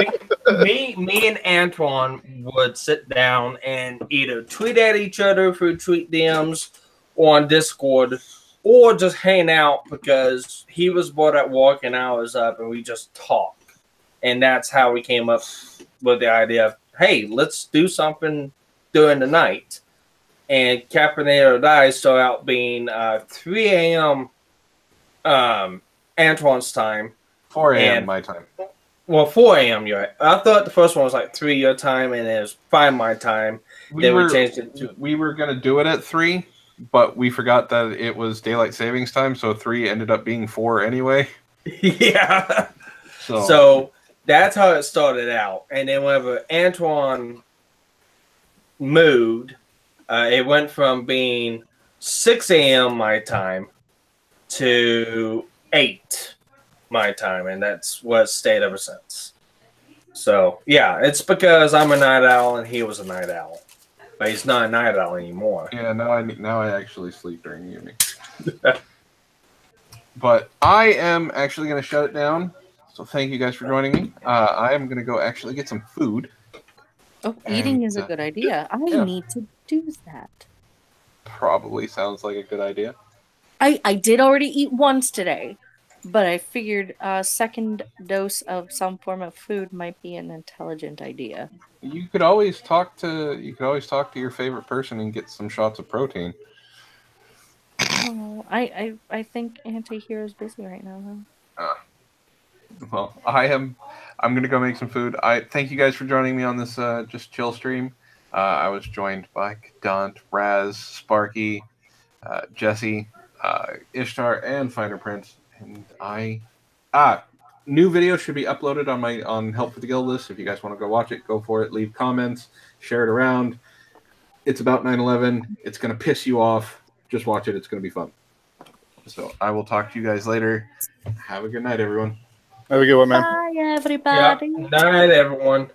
Me and Antoine would sit down and either tweet at each other through tweet DMs or on Discord, or just hang out because he was bored at work and I was up, and we just talk. And that's how we came up with the idea of, hey, let's do something during the night. And Caffeinated or Die started out being 3 a.m. Antoine's time. 4 a.m. my time. Well, 4 a.m. You're right. I thought the first one was like 3 your time, and it was 5 my time. We changed it to. We were gonna do it at 3, but we forgot that it was daylight savings time, so 3 ended up being 4 anyway. Yeah. So that's how it started out, and then whenever Antoine moved, it went from being 6 a.m. my time to 8 my time, and that's what it's stayed ever since. So yeah, it's because I'm a night owl and he was a night owl, but he's not a night owl anymore. Yeah, now I actually sleep during the evening. But I am actually going to shut it down So thank you guys for joining me. I am going to go actually get some food. Oh, eating is a good idea. I need to do that. Probably sounds like a good idea. I did already eat once today, but I figured a second dose of some form of food might be an intelligent idea. You could always talk to your favorite person and get some shots of protein. Oh, I think Anti-Hero's busy right now, though. Well, I'm gonna go make some food. I thank you guys for joining me on this just chill stream. I was joined by Kadant, Raz, Sparky, Jesse, Ishtar, and Finder Prince. And new video should be uploaded on Help for the Guild list. If you guys want to go watch it, go for it. Leave comments, share it around. It's about 9/11. It's gonna piss you off. Just watch it. It's gonna be fun. So I will talk to you guys later. Have a good night, everyone. Have a good one, man. Bye, everybody. Yeah. Night, everyone.